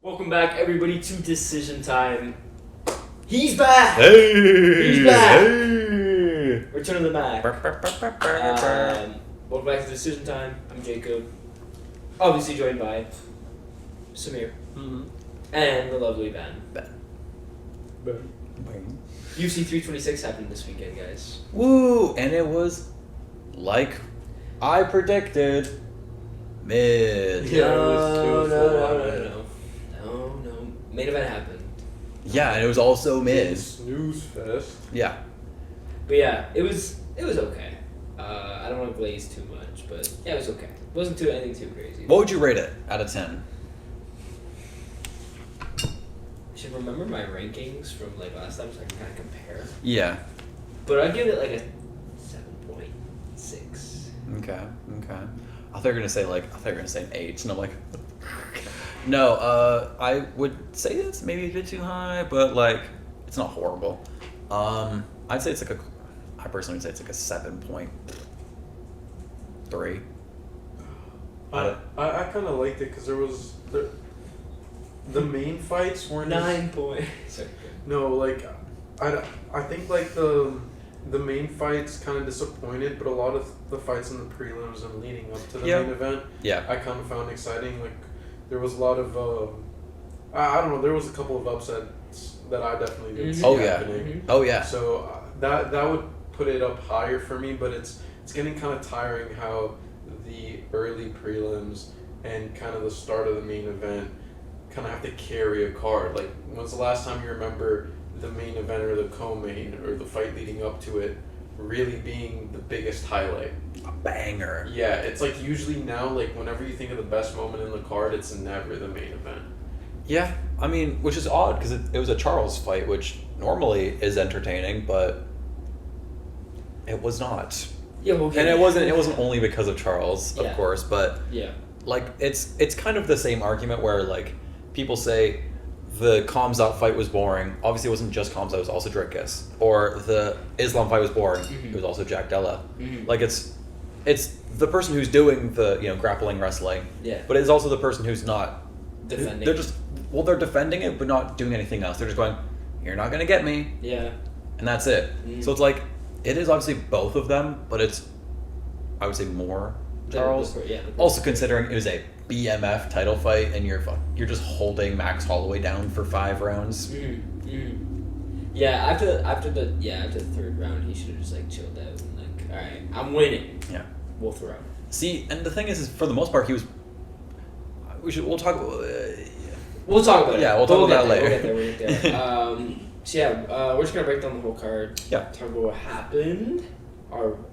Welcome back, everybody, to Decision Time. He's back! Hey! He's back! Hey! Return of the Mac. Welcome back to Decision Time. I'm Jacob. Obviously joined by Samir. Mm-hmm. And the lovely Ben. Bang. UFC 326 happened this weekend, guys. Woo! And it was like I predicted. Mid. No. Main event happened. Yeah, and it was also mid. Snooze fest. Yeah. But yeah, it was okay. I don't want to glaze too much, but yeah, it was okay. It wasn't anything too crazy. What would you rate it out of 10? I should remember my rankings from like last time so I can kind of compare. Yeah. But I'd give it like a 7.6. Okay. I thought you were gonna say an 8, and I'm like, no. I would say it's maybe a bit too high, but like, it's not horrible. I'd say it's like I personally would say it's like a 7.3. I kind of liked it because there was the main fights weren't 9 point. Sorry. No, like I think like the main fights kind of disappointed, but a lot of the fights in the prelims and leading up to the main event, I kind of found exciting. Like there was a lot of I don't know, there was a couple of upsets that I definitely didn't see happening. Mm-hmm. Oh yeah. So that would put it up higher for me, but it's getting kind of tiring how the early prelims and kind of the start of the main event kind of have to carry a card. Like, when's the last time you remember the main event or the co-main or the fight leading up to it really being the biggest highlight? A banger. Yeah, it's like usually now, like whenever you think of the best moment in the card, it's never the main event. Yeah, I mean, which is odd because it was a Charles fight, which normally is entertaining, but it was not. Yeah, okay. And it wasn't only because of Charles, of course, but like it's kind of the same argument where like people say the Khamzat fight was boring. Obviously, it wasn't just Khamzat; it was also Dricus. Or the Islam fight was boring. Mm-hmm. It was also Jack Della. Mm-hmm. Like it's the person who's doing the grappling wrestling. Yeah. But it's also the person who's not defending. They're defending it, but not doing anything else. They're just going, "You're not gonna get me." Yeah. And that's it. Mm-hmm. So it's like it is obviously both of them, but it's I would say more Charles. Also considering it was a BMF title fight and you're just holding Max Holloway down for 5 rounds. Mm-hmm. Mm-hmm. Yeah, after the third round, he should have just like chilled out and like, all right, I'm winning. Yeah, we'll throw. See, and the thing is for the most part, he was. We'll talk. We'll talk about it. Yeah, we'll talk about that later. We'll get there. We're just gonna break down the whole card. Yeah. Talk about what happened.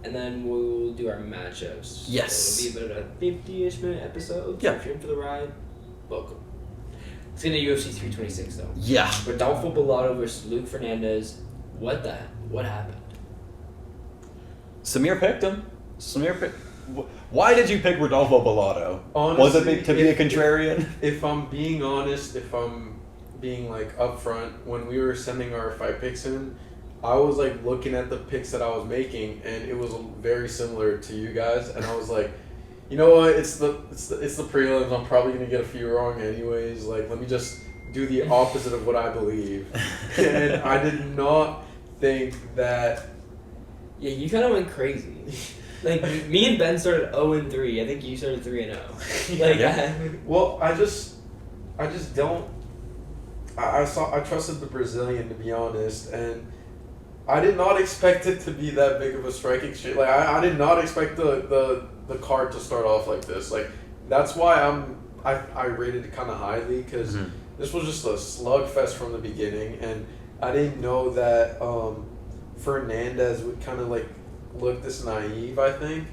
And then we'll do our matchups. Yes. So it'll be about a 50-ish minute episode. Yeah. So if you're in for the ride, welcome. Let's get into UFC 326 though. Yeah. Rodolfo Bellato versus Luke Fernandez. What happened? Samir picked him. Why did you pick Rodolfo Bellato? Honestly, was it to be a contrarian? If I'm being honest, if I'm being like upfront, when we were sending our fight picks in, I was like looking at the picks that I was making, and it was very similar to you guys. And I was like, you know what? It's the prelims. I'm probably gonna get a few wrong anyways. Like, let me just do the opposite of what I believe. And I did not think that. Yeah, you kind of went crazy. Like me and Ben started 0-3. I think you started 3-0. Like, yeah. Well, I just don't. I trusted the Brazilian, to be honest, and I did not expect it to be that big of a striking shit. Like I did not expect the card to start off like this. Like that's why I rated it kind of highly because this was just a slugfest from the beginning, and I didn't know that Fernandez would kind of like look this naive. I think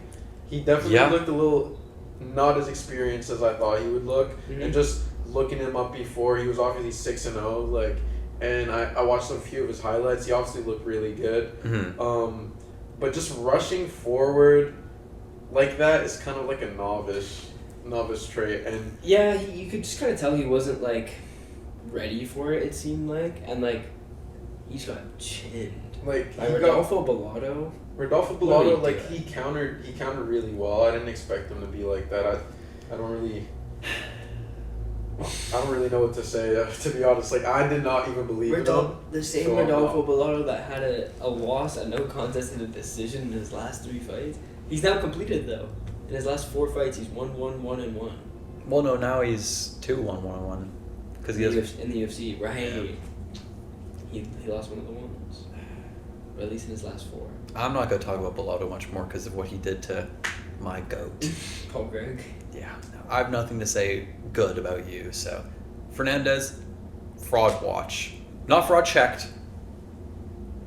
he definitely looked a little not as experienced as I thought he would look, and just looking him up before, he was obviously 6-0, like. And I watched a few of his highlights. He obviously looked really good. Mm-hmm. But just rushing forward like that is kind of like a novice trait. And yeah, you could just kind of tell he wasn't like ready for it. It seemed like, and like he just got chinned. Like Rodolfo Bellato. Like he countered really well. I didn't expect him to be like that. I don't really. I don't really know what to say, to be honest. Like, I did not even believe in him. The same So, Rodolfo Bellato that had a loss, a no contest, and a decision in his last 3 fights. He's now completed, though. In his last 4 fights, he's 1-1-1-1. Well, no, now he's 2-1-1-1. Because he has... In the UFC, right? Yeah. He lost one of the ones. Or at least in his last 4. I'm not going to talk about Bellato much more because of what he did to my goat. Paul Gregg. Yeah. No, I have nothing to say good about you, so... Fernandez, fraud watch. Not fraud checked,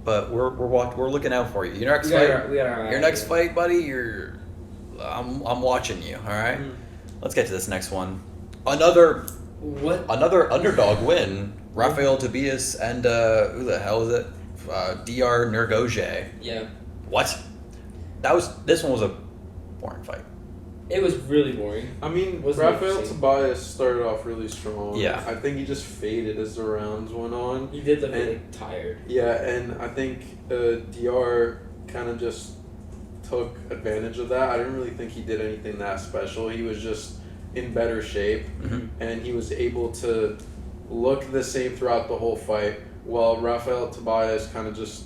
but we're looking out for you. Your next fight, your next fight, buddy. I'm watching you. All right. Let's get to this next one. Another underdog win. Rafael, Tobias, and who the hell is it? Diyar, Nurgozhay. Yeah. What? This one was a boring fight. It was really boring. I mean, Rafael Tobias started off really strong. Yeah. I think he just faded as the rounds went on. He did look really tired. Yeah, and I think Diyar kind of just took advantage of that. I didn't really think he did anything that special. He was just in better shape, and he was able to look the same throughout the whole fight, while Rafael Tobias kind of just...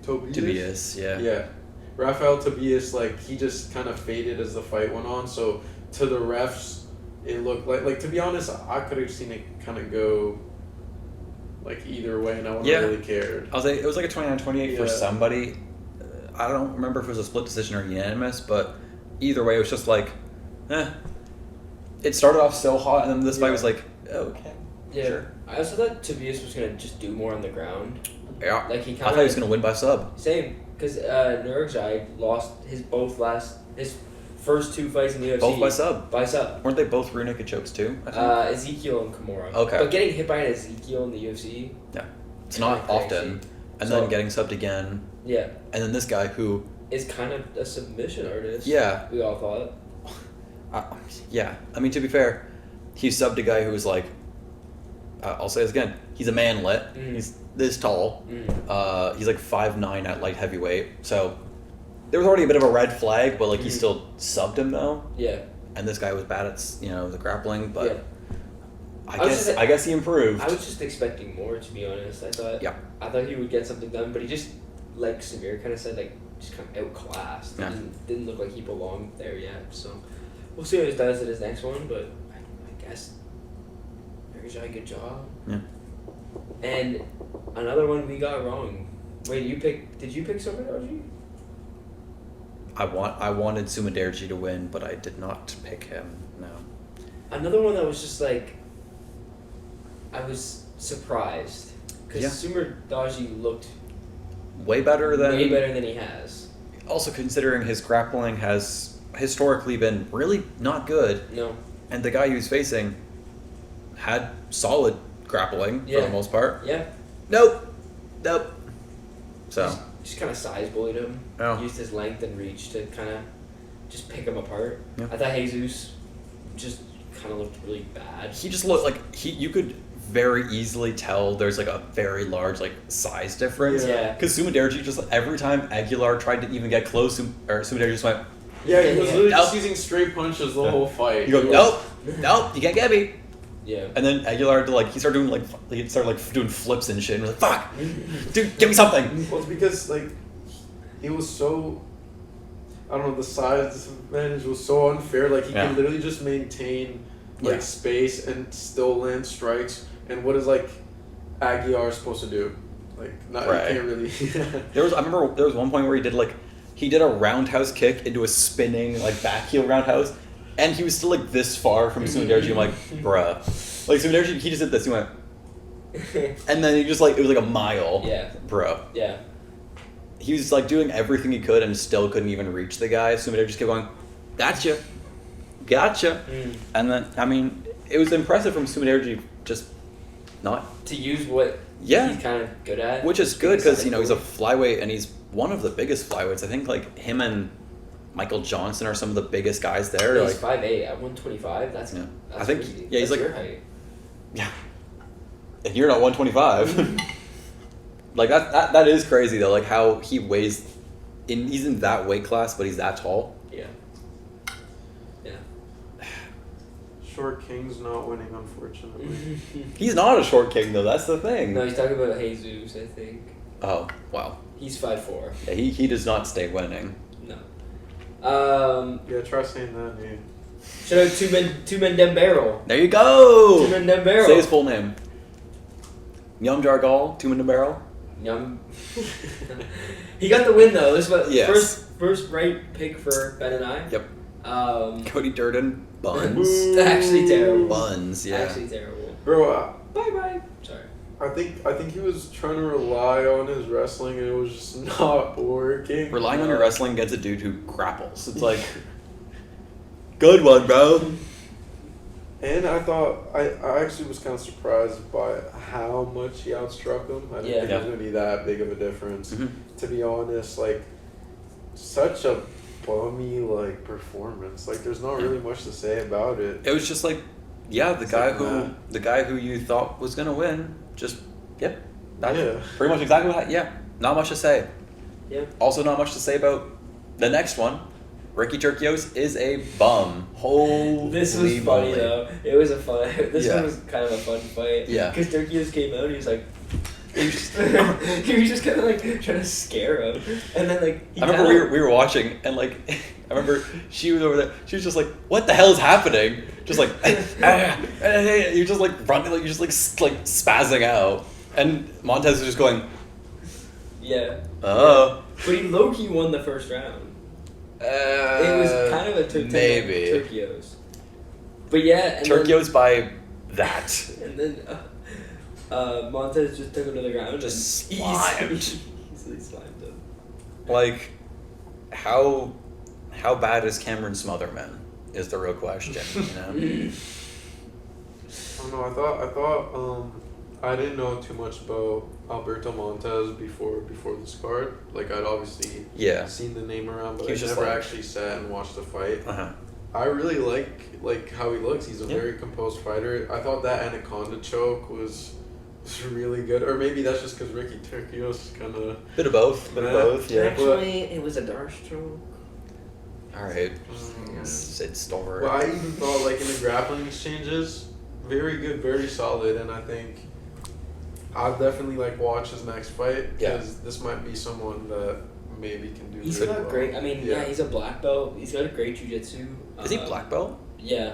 Tobias, yeah. Yeah. Rafael Tobias, like, he just kind of faded as the fight went on. So to the refs, it looked like to be honest, I could have seen it kind of go like either way, and I wouldn't really cared. I was like, it was like a 29-28 for somebody. I don't remember if it was a split decision or unanimous, but either way, it was just like, It started off so hot, and then this fight was like, okay, sure. I also thought Tobias was gonna just do more on the ground. Yeah, like I thought he was gonna win by sub. Same. Because Nurgozhay lost his first 2 fights in the UFC. Both by sub. By sub. Weren't they both rear naked chokes too? Ezekiel and Kimura. Okay. But getting hit by an Ezekiel in the UFC. Yeah. It's not often. And then getting subbed again. Yeah. And then this guy who... is kind of a submission artist. Yeah. We all thought. Yeah. I mean, to be fair, he subbed a guy who was like... I'll say this again. He's a manlet. He's this tall. He's like 5'9" at light heavyweight. So there was already a bit of a red flag, but like he still subbed him though. Yeah. And this guy was bad at the grappling, but yeah. I guess he improved. I was just expecting more, to be honest. I thought he would get something done, but he just, like Samir kind of said, like just kind of outclassed. Yeah. Didn't look like he belonged there yet. So we'll see what he does at his next one, but I guess very good job. Yeah. And another one we got wrong. Wait, did you pick Sumudaerji? I wanted Sumudaerji to win, but I did not pick him. No. Another one that was just like, I was surprised because Sumudaerji looked way better than he has. Also, considering his grappling has historically been really not good. No. And the guy he was facing had solid grappling for the most part. Yeah. Nope. So. Just kind of size bullied him. Oh. Used his length and reach to kind of just pick him apart. Yeah. I thought Jesus just kind of looked really bad. He just looked like you could very easily tell there's like a very large like size difference. Yeah. Because Sumudaerji just every time Aguilar tried to even get close, Sumudaerji just went. Yeah, he was literally just using straight punches the whole fight. You go, nope, you can't get me. Yeah. And then Aguilar he started doing flips and shit, and was like, fuck, dude, give me something. Well, it's because like he was so, I don't know, the size disadvantage was so unfair. Like he could literally just maintain space and still land strikes. And what is like Aguilar supposed to do? Like you can't really. I remember there was one point where he did a roundhouse kick into a spinning back heel roundhouse. And he was still this far from Sumudaerji. I'm like, bruh. Sumudaerji, he just did this. He went. And then he just it was a mile. Yeah. Bro. Yeah. He was doing everything he could and still couldn't even reach the guy. Sumudaerji just kept going, gotcha. And then, I mean, it was impressive from Sumudaerji just not. To use what he's kind of good at. Which is good because, he's a flyweight and he's one of the biggest flyweights. I think him and Michael Johnson are some of the biggest guys there. He's 5'8" at 125. That's I think crazy. He's your height. Yeah. And you're not 125. that is crazy though. How he weighs he's in that weight class, but he's that tall. Yeah. Yeah. Short King's not winning, unfortunately. He's not a short king, though. That's the thing. No, he's talking about Jesus, I think. Oh, wow. He's 5'4". Yeah, he does not stay winning. No. Yeah, try saying that name. Shout out Tumendemberel. There you go! Tumendemberel. Say his full name. Nyamjargal, Tumendemberel. He got the win, though. This was Yes. first right pick for Ben and I. Yep. Um, Cody Durden, buns. Actually terrible. Buns, yeah. Actually terrible. Bro, Bye. Sorry. I think he was trying to rely on his wrestling and it was just not working. Relying on your wrestling against a dude who grapples. It's like, good one, bro. And I thought, I actually was kind of surprised by how much he outstruck him. I didn't think it was going to be that big of a difference. Mm-hmm. To be honest, like, such a bummy, like, performance. Like, there's not really much to say about it. It was just like, yeah, the guy who you thought was going to win, just, yep. Pretty much exactly what, not much to say. Yeah. Also not much to say about the next one. Ricky Turcios is a bum. Holy This was funny, though. It was a fun... This one was kind of a fun fight. Yeah. Because Turcios came out and he was like... he was just kind of like trying to scare him. And then like... I remember we were watching and like... I remember she was over there. She was just like, what the hell is happening? Just like... you're just like running, like you're just like spazzing out. And Montes was just going... Yeah. Oh. But he low-key won the first round. It was kind of a maybe Turcios. But yeah, and Turcios by that. And then Montes just took him to the ground, just slimed. Easily slimed him. Like, how bad is Cameron Smotherman? Is the real question. You know. I don't know. I thought I didn't know too much about Alberto Montes before this card. Like, I'd obviously seen the name around, but I never actually sat and watched the fight. Uh-huh. I really like how he looks. He's a very composed fighter. I thought that Anaconda choke was really good. Or maybe that's just because Ricky Turcios kind of... Bit of both, yeah. Actually, it was a Dar stroke. Alright. Sid Storm. Well, I even thought, like, in the grappling exchanges, very good, very solid, and I think... I'll definitely watch his next fight because this might be someone that maybe can do. He's got great. I mean, he's a black belt. He's got a great jiu-jitsu. Is he black belt? Yeah.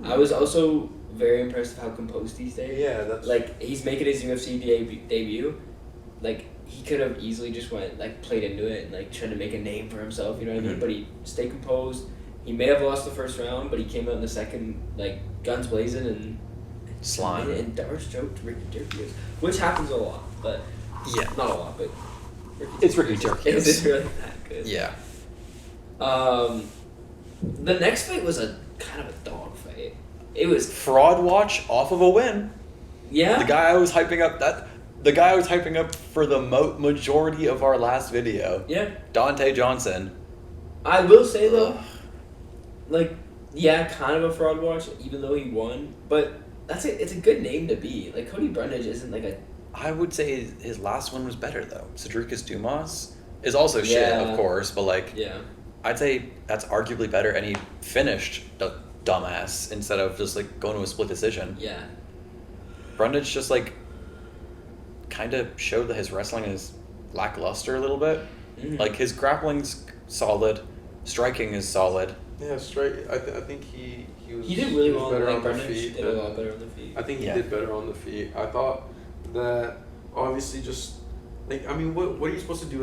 I was also very impressed with how composed he stayed. Yeah, that's he's making his UFC debut. Like, he could have easily just went played into it and tried to make a name for himself. You know what I mean? But he stayed composed. He may have lost the first round, but he came out in the second guns blazing and. Slime. And Darce choked Ricky Turcios, which happens a lot, but not a lot, but it's Ricky Turcios. It's really that good. Yeah. The next fight was a kind of a dog fight. It was fraud watch off of a win. Yeah. The guy I was hyping up for the majority of our last video. Yeah. Donte Johnson. I will say though, kind of a fraud watch, even though he won, but. It's a good name to be. Cody Brundage isn't a... I would say his last one was better, though. Cedricus Dumas is also shit, of course, but, I'd say that's arguably better, and he finished dumbass instead of just, going to a split decision. Yeah. Brundage just, kind of showed that his wrestling is lackluster a little bit. Mm-hmm. His grappling's solid, striking is solid. Yeah, I think he did really well better on the feet. Did a lot better on the feet. I think he did better on the feet. I thought that obviously just what are you supposed to do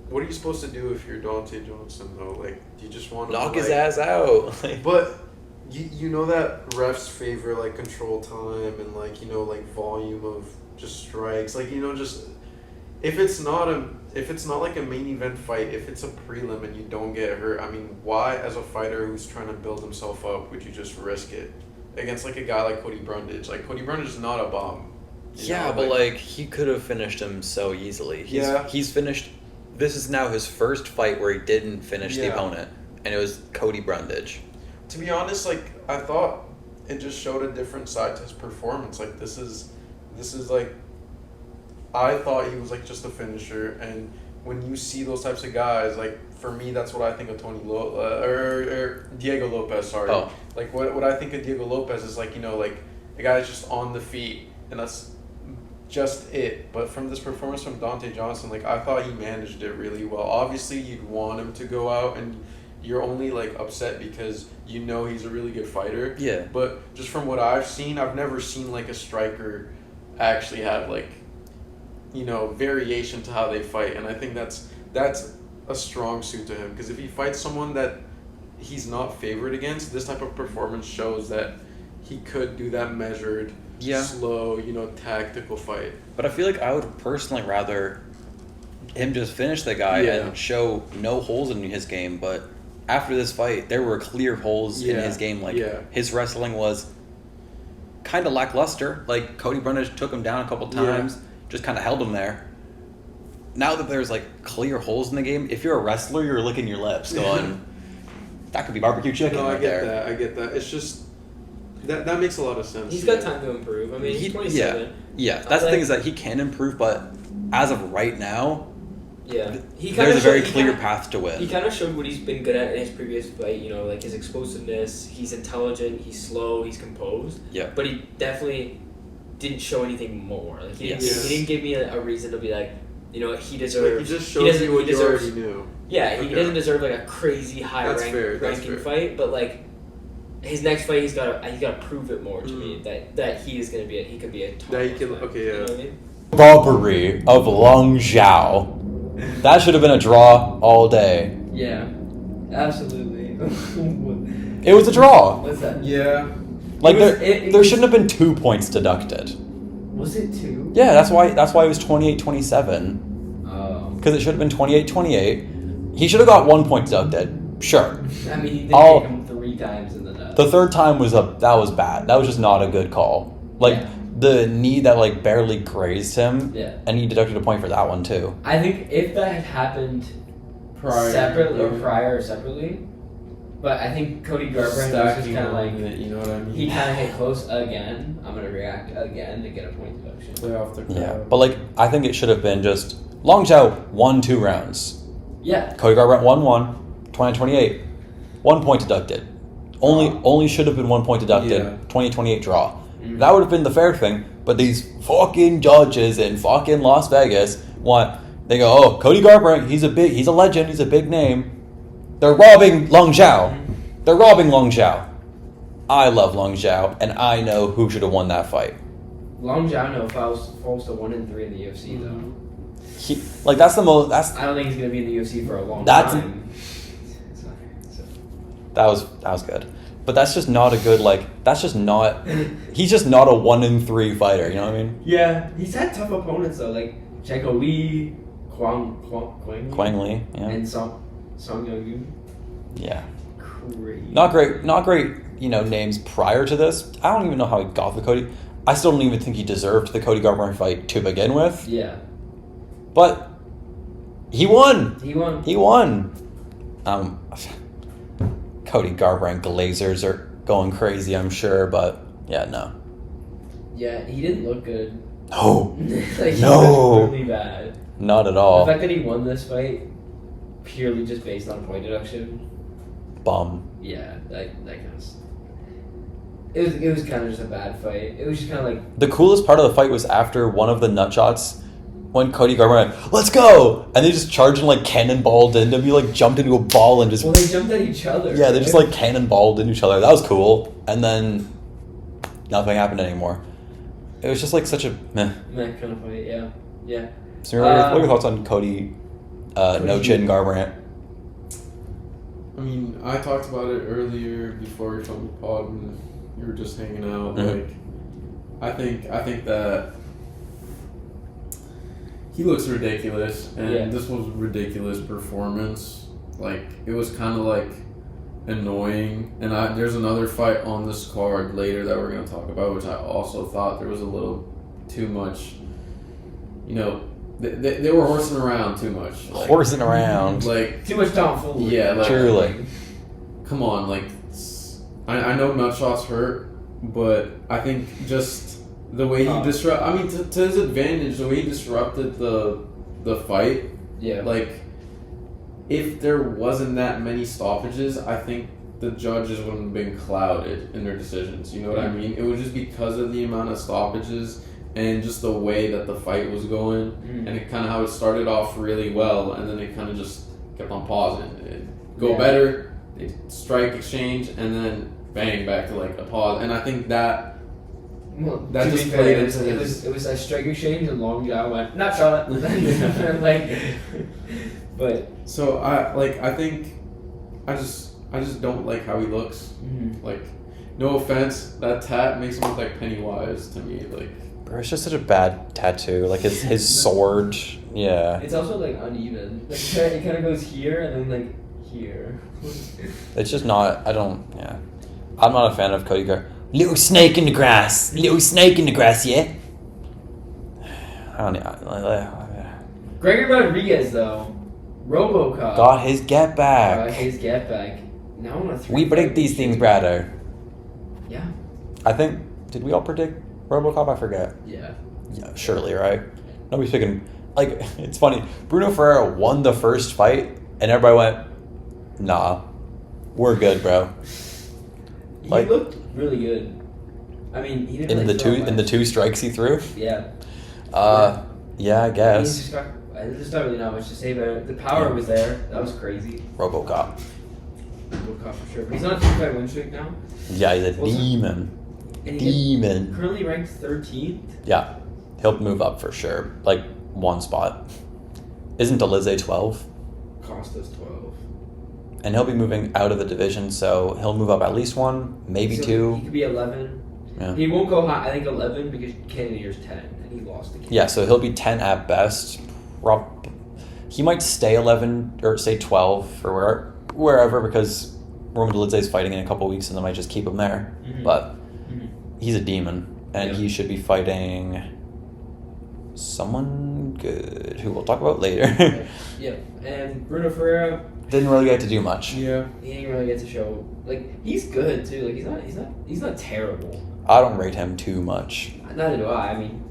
what are you supposed to do if you're Donte Johnson though? Do you just want to knock his ass out? But you know that refs favor control time and volume of just strikes. Just if it's not a main event fight, if it's a prelim and you don't get hurt, why, as a fighter who's trying to build himself up, would you just risk it against a guy like Cody Brundage? Cody Brundage is not a bum. But he could have finished him so easily. He's finished. This is now his first fight where he didn't finish the opponent, and it was Cody Brundage. To be honest, I thought it just showed a different side to his performance. This is I thought he was just a finisher, and when you see those types of guys, for me, that's what I think of or Diego Lopez. Sorry, like what I think of Diego Lopez is like, like the guy's just on the feet, and that's just it. But from this performance from Donte Johnson, like I thought he managed it really well. Obviously, you'd want him to go out, and you're only like upset because he's a really good fighter. Yeah. But just from what I've seen, I've never seen like a striker actually have like, variation to how they fight, and I think that's a strong suit to him, because if he fights someone that he's not favored against, this type of performance shows that he could do that measured, slow, tactical fight. But I feel like I would personally rather him just finish the guy and show no holes in his game. But after this fight, there were clear holes in his game. Like his wrestling was kind of lackluster. Like Cody Brundage took him down a couple times, just kind of held him there. Now that there's like clear holes in the game, if you're a wrestler, you're licking your lips, going, "That could be barbecue chicken." No, right there. I get that. It's just that makes a lot of sense. He's got time to improve. I mean, he's 27. Yeah. That's the thing, is that he can improve, but as of right now, there's a very clear path to win. He kind of showed what he's been good at in his previous fight. Like his explosiveness. He's intelligent. He's slow. He's composed. Yeah. But he definitely didn't show anything more. Like he didn't give me a reason to be like, he deserves. Like he just showed you what you already knew. Yeah, he doesn't deserve like a crazy high ranking fight, but like his next fight, he's got to prove it more to me that he is gonna be he could be a top. That he can. Okay, yeah. You know what I mean? Robbery of Long Xiao. That should have been a draw all day. Yeah, absolutely. It was a draw. What's that? Yeah. Like there shouldn't have been 2 points deducted. Was it 2? Yeah, that's why it was 28-27. Because it should have been 28-28. He should have got 1 point deducted. Sure. I mean, he did take him 3 times in the net. The third time was bad. That was just not a good call. Like the knee that like barely grazed him. Yeah. And he deducted a point for that one too. I think if that had happened prior or separately, but I think Cody Garbrandt was just kind of like, you know what I mean? He kind of hit close again. I'm gonna react again to get a point deduction. Play off the crowd. Yeah, but like I think it should have been just Long Xiao won 2 rounds. Yeah. Cody Garbrandt won 1, 20-28. 1 point deducted. Only should have been 1 point deducted. 20-28 draw. Mm-hmm. That would have been the fair thing. But these fucking judges in fucking Las Vegas they go, oh, Cody Garbrandt, he's a legend, he's a big name. They're robbing Long Xiao. They're robbing Long Xiao. I love Long Xiao, and I know who should have won that fight. Long Xiao falls to 1-3 in the UFC though. That's the most. I don't think he's gonna be in the UFC for a long time. That was good, but that's just not a good That's just not. He's just not a 1-3 fighter. You know what I mean? Yeah, he's had tough opponents though, like Checo Lee, Quang Lee, and Song Yong-yu. Yeah. Crazy. Not great, names prior to this. I don't even know how he got the Cody. I still don't even think he deserved the Cody Garbrandt fight to begin with. Yeah. But he won. He won. Cody Garbrandt Glazers are going crazy, I'm sure, but no. Yeah, he didn't look good. No. He was really bad. Not at all. The fact that he won this fight purely just based on point deduction. Bum. Yeah, that kind of. It was kind of just a bad fight. It was just kind of like. The coolest part of the fight was after one of the nut shots, when Cody Garbrandt went, "Let's go!" and they just charged and cannonballed into me, jumped into a ball and just. Well, they jumped at each other. Yeah, they just cannonballed into each other. That was cool. And then nothing happened anymore. It was just such a meh kind of fight. Yeah. So, what are your thoughts on Cody? No chin Garbrandt. I mean, I talked about it earlier before we filmed the pod when you were just hanging out. Mm-hmm. I think that he looks ridiculous, and this was a ridiculous performance. It was kind of annoying. And there's another fight on this card later that we're gonna talk about, which I also thought there was a little too much. They were horsing around too much. Horsing around. Too much tomfoolery. Yeah, truly. Come on, I know nut shots hurt, but I think just the way he disrupted. I mean, to his advantage, the way he disrupted the fight. Yeah. if there wasn't that many stoppages, I think the judges wouldn't have been clouded in their decisions. You know what I mean? It was just because of the amount of stoppages and just the way that the fight was going, and it kind of how it started off really well, and then it kind of just kept on pausing. It'd go better, strike exchange, and then bang back to like a pause. And I think that that just played into it was a strike exchange, and Long Jaw went not shot, like, but so I think I just don't like how he looks. Like, no offense, that tat makes him look like Pennywise to me. Like, bro, it's just such a bad tattoo. Like his sword, yeah. It's also like uneven. Like, it kind of goes here and then like here. It's just not. I'm not a fan of Cody Garbrandt. Little snake in the grass. Little snake in the grass, yeah. I don't know. Gregory Rodrigues though, RoboCop got his get back. Now on a 3. We predict these things, brother. Yeah. I think. Did we all predict RoboCop? I forget. Yeah. Yeah, surely, right? Nobody's picking. Like, it's funny. Bruno Ferreira won the first fight, and everybody went, "Nah, we're good, bro." Like, he looked really good. I mean, he didn't in the two strikes he threw. Yeah. Yeah, I guess. There's not really not much to say about it. The power was there. That was crazy. RoboCop For sure. But he's on a 2-fight win streak now. Yeah, he's a demon. Demon. Currently ranked 13th. Yeah, he'll move up for sure. Like, one spot. Isn't Oliveira 12? Costa's 12. And he'll be moving out of the division, so he'll move up at least one, maybe 2. He could be 11. Yeah. He won't go high. I think 11 because Cannonier's 10, and he lost the game. Yeah, so he'll be 10 at best. He might stay 11 or stay 12 or wherever because Roman Dolidze's fighting in a couple weeks, and they might just keep him there. But he's a demon, and he should be fighting someone good who we'll talk about later. Yeah, and Bruno Ferreira didn't really get to do much. Yeah, he didn't really get to show. Like, he's good too. Like, he's not terrible. I don't rate him too much. Neither do I. I mean,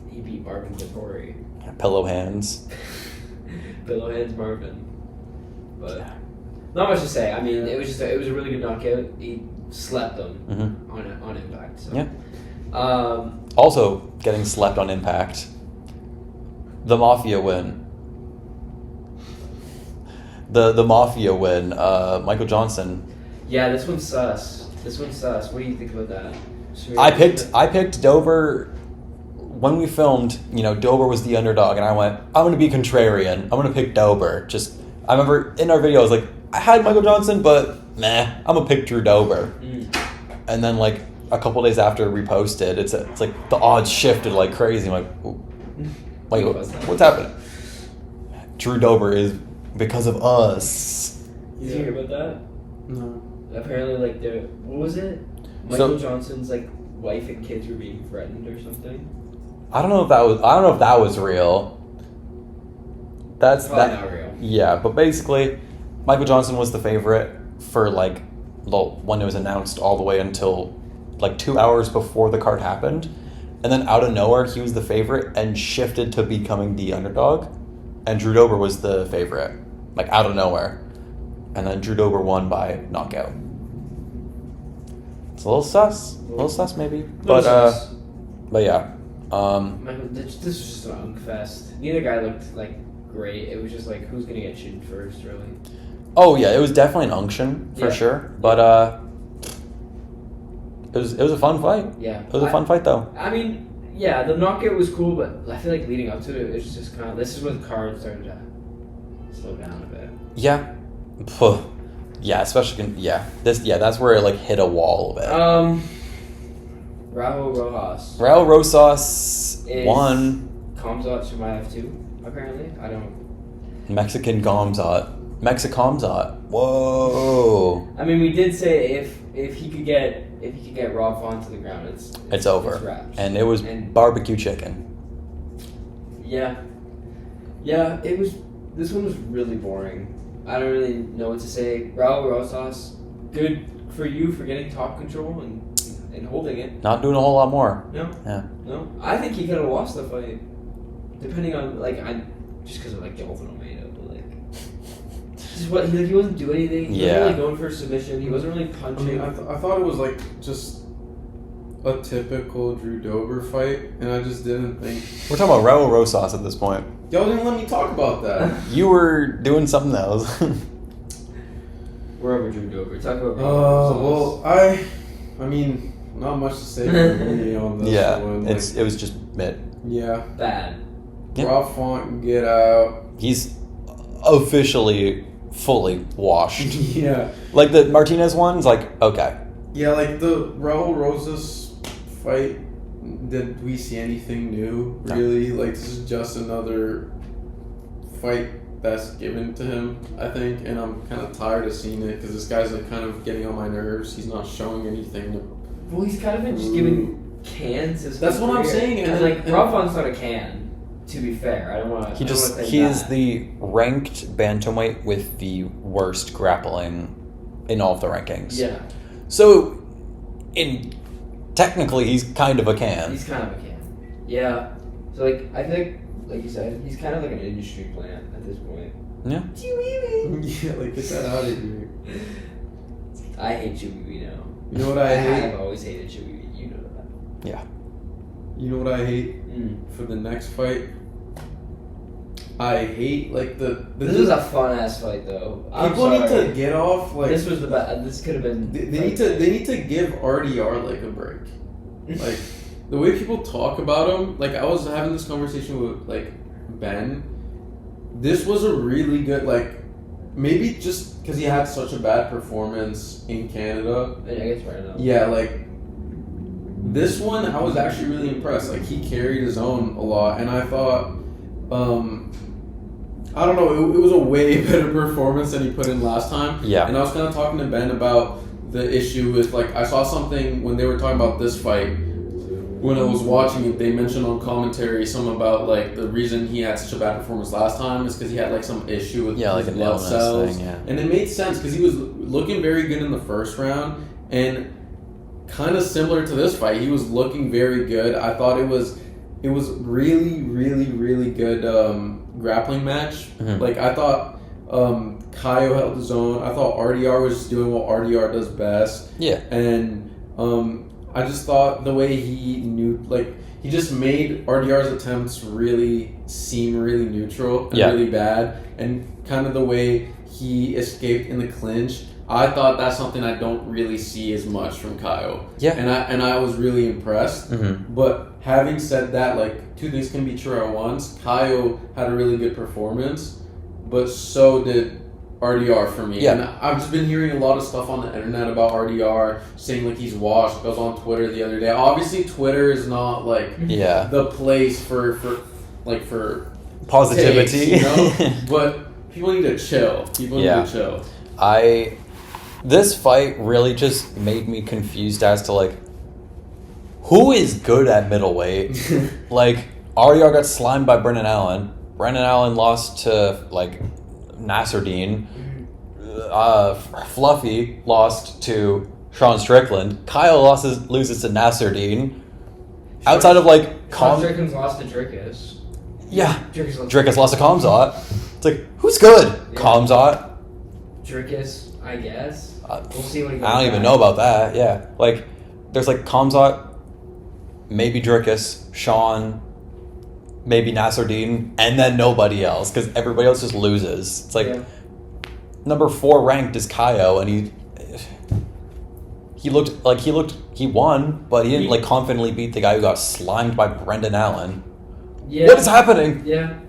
he beat Marvin Vittori. Pillow hands. Pillow hands Marvin. But not much to say. I mean, it was a really good knockout. He slept them on impact. So. Yeah. Also, getting slept on impact. The Mafia win. The Mafia win. Michael Johnson. Yeah, this one's sus. What do you think about that? I picked Dober when we filmed. You know, Dober was the underdog, and I went, I'm gonna be contrarian. I'm gonna pick Dober. I remember in our video, I was like, I had Michael Johnson, but meh, I'm gonna pick Drew Dober. And then like a couple days after reposted, it's like the odds shifted like crazy. I'm like, wait, what's happening? Drew Dober is because of us. Did you hear about that? No. Apparently, like, what was it? Michael Johnson's like wife and kids were being threatened or something. I don't know if that was real. That's probably not real. Yeah, but basically, Michael Johnson was the favorite for like when it was announced all the way until like 2 hours before the card happened, and then out of nowhere he was the favorite and shifted to becoming the underdog, and Drew Dober was the favorite, like out of nowhere, and then Drew Dober won by knockout. It's a little sus maybe, but yeah. This was just an unk fest. Neither guy looked like great. It was just like, who's gonna get chewed first, really? Oh yeah, it was definitely an unction for sure, but it was a fun fight. Yeah, it was a fun fight though. I mean, yeah, the knockout was cool, but I feel like leading up to it, it was just kind of, this is where the card started to slow down a bit. Yeah, yeah, especially that's where it like hit a wall a bit. Raul Rosas won. Kamzat Chimaev too, apparently. I don't. Mexican Kamzat. Whoa. I mean, we did say if he could get Rob Font to the ground, it's over. It's wraps. And it was barbecue chicken. Yeah. Yeah, it was. This one was really boring. I don't really know what to say. Raul Rosas, good for you for getting top control and holding it. Not doing a whole lot more. No. Yeah. No. I think he could have lost the fight. Depending on, just because of, Delvin Almeida, but, Just what he wasn't doing anything. He wasn't really going for a submission. He wasn't really punching. I thought it was like just a typical Drew Dober fight, and I just didn't think. We're talking about Raul Rosas at this point. Y'all didn't let me talk about that. You were doing something else. We're over Drew Dober. Talk about Raul Rosas. I mean, not much to say for me on this one. Like, it was just mid. Yeah. Bad. Yeah. Rob Font, get out. He's officially fully washed. Yeah. Like the Martinez one's like, okay. Yeah, like the Raul Rosas fight, did we see anything new, really? No. Like, this is just another fight that's given to him, I think, and I'm kind of tired of seeing it, because this guy's like kind of getting on my nerves. He's not showing anything. Well, he's kind of been just giving cans his That's career. what I'm saying. And like, Rob Font's not a can. To be fair, I don't want to. He is the ranked bantamweight with the worst grappling in all of the rankings. Yeah. So, technically, he's kind of a can. He's kind of a can. Yeah. So like, I think, like you said, he's kind of like an industry plant at this point. Yeah. Yeah, like get that out of here. I hate Chewy now. You know what I hate? I've always hated Chewy. You know that. Yeah. You know what I hate for the next fight? I hate like the this was a fun ass fight though. People need to get off like this was the best. This could have been. They need to give RDR like a break. Like the way people talk about him. Like I was having this conversation with like Ben. This was a really good maybe just because he had such a bad performance in Canada. Yeah, I guess right now. Yeah, like. This one, I was actually really impressed. Like, he carried his own a lot, and I thought, I don't know, it was a way better performance than he put in last time. Yeah. And I was kind of talking to Ben about the issue with, like, I saw something when they were talking about this fight. When I was watching it, they mentioned on commentary something about, like, the reason he had such a bad performance last time is because he had, like, some issue with like his an blood cells. Thing, yeah. And it made sense because he was looking very good in the first round, and kind of similar to this fight, he was looking very good. I thought it was really, really, really good grappling match. Mm-hmm. Like I thought Caio held his own. I thought RDR was just doing what RDR does best. Yeah. And I just thought the way he knew, like he just made RDR's attempts really seem really neutral and really bad, and kind of the way he escaped in the clinch. I thought that's something I don't really see as much from Caio. Yeah. And I was really impressed. Mm-hmm. But having said that, like, two things can be true at once. Caio had a really good performance, but so did RDR for me. Yeah. And I've just been hearing a lot of stuff on the internet about RDR, saying, like, he's washed. I was on Twitter the other day. Obviously, Twitter is not, like, the place for positivity. Takes, you know? But people need to chill. People need to chill. This fight really just made me confused as to, like, who is good at middleweight? Like, RDR got slimed by Brendan Allen. Brendan Allen lost to, like, Nasruddin. Fluffy lost to Sean Strickland. Kyle loses to Nasruddin. Outside of, like... Sean Strickland's lost to Drickus. Yeah. Drickus lost to Kamzat. It's like, who's good? Yeah. Kamzat. Drickus, I guess. We'll see what he goes I don't even know about that. Yeah, like there's like Kamzat, maybe Drickus, Sean, maybe Nasruddin, and then nobody else because everybody else just loses. It's like number 4 ranked is Caio, and he won, but he didn't like confidently beat the guy who got slimed by Brendan Allen. Yeah. What is happening? Yeah.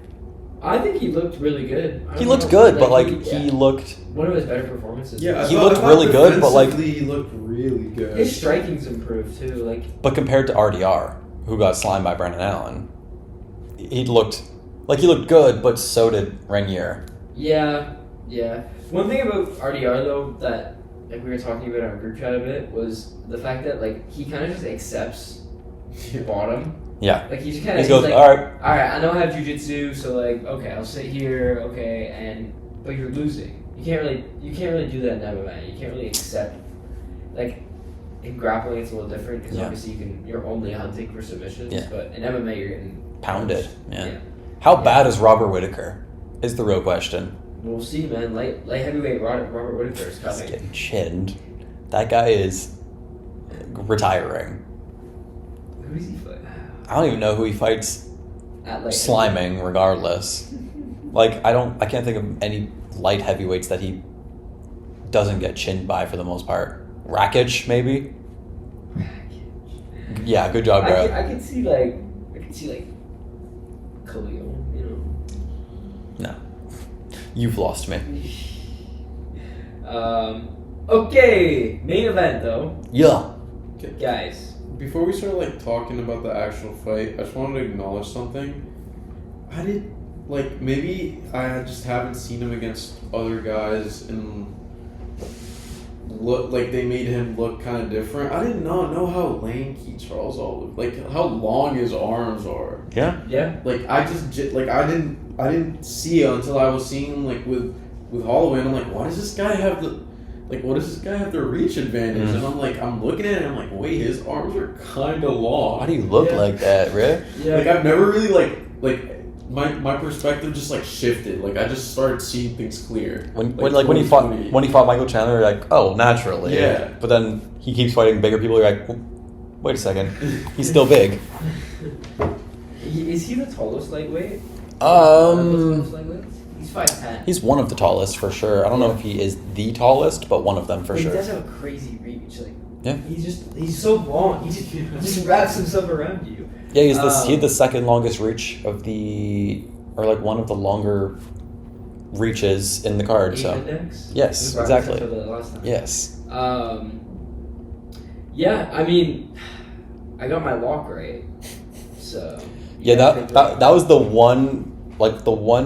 I think he looked really good. He looked good, but like he looked one of his better performances. Yeah, he looked really good, but like he looked really good. His striking's improved too. Like, but compared to RDR, who got slimed by Brendan Allen, he looked good, but so did Reinier. Yeah. One thing about RDR though that like we were talking about in our group chat a bit was the fact that like he kind of just accepts bottom. Yeah. Like he goes, like, all right, I know I have jiu-jitsu, so like, okay, I'll sit here, okay, but you're losing. You can't really do that in MMA. You can't really accept, like, in grappling it's a little different because obviously you're only hunting for submissions, but in MMA you're getting pounded. Yeah. How bad is Robert Whittaker? Is the real question. We'll see, man. Light heavyweight Robert Whittaker's coming. He's getting chinned. That guy is retiring. Who does he fight? I don't even know who he fights. Sliming, regardless. Like, I can't think of any light heavyweights that he doesn't get chinned by for the most part. Rakic, maybe? Yeah, good job, bro. I could see like Khalil, No. You've lost me. Okay, main event though. Yeah. Okay. Guys. Before we start talking about the actual fight, I just wanted to acknowledge something. Maybe I just haven't seen him against other guys and look like they made him look kind of different. I did not know how lanky Charles all looked. How long his arms are. Yeah. Yeah. I didn't see it until I was seeing him with Holloway, and I'm like, why does this guy have the reach advantage? Mm-hmm. And I'm looking at it, and I'm like, wait, his arms are kind of long. Why do you look like that, Rick? Yeah. I've never really my perspective just shifted. I just started seeing things clear. When he fought Michael Chandler, you're like, oh, naturally. Yeah. But then he keeps fighting bigger people. You're like, wait a second, he's still big. Is he the tallest lightweight? He's 5'10". He's one of the tallest for sure. I don't know if he is the tallest, but one of them for sure. He does have a crazy reach. Yeah. He's so long. He just wraps himself around you. Yeah, he had the second longest reach one of the longer reaches in the card. So index? yes, exactly. For the last time. Yes. Yeah, I mean, I got my lock right. So yeah, that was the one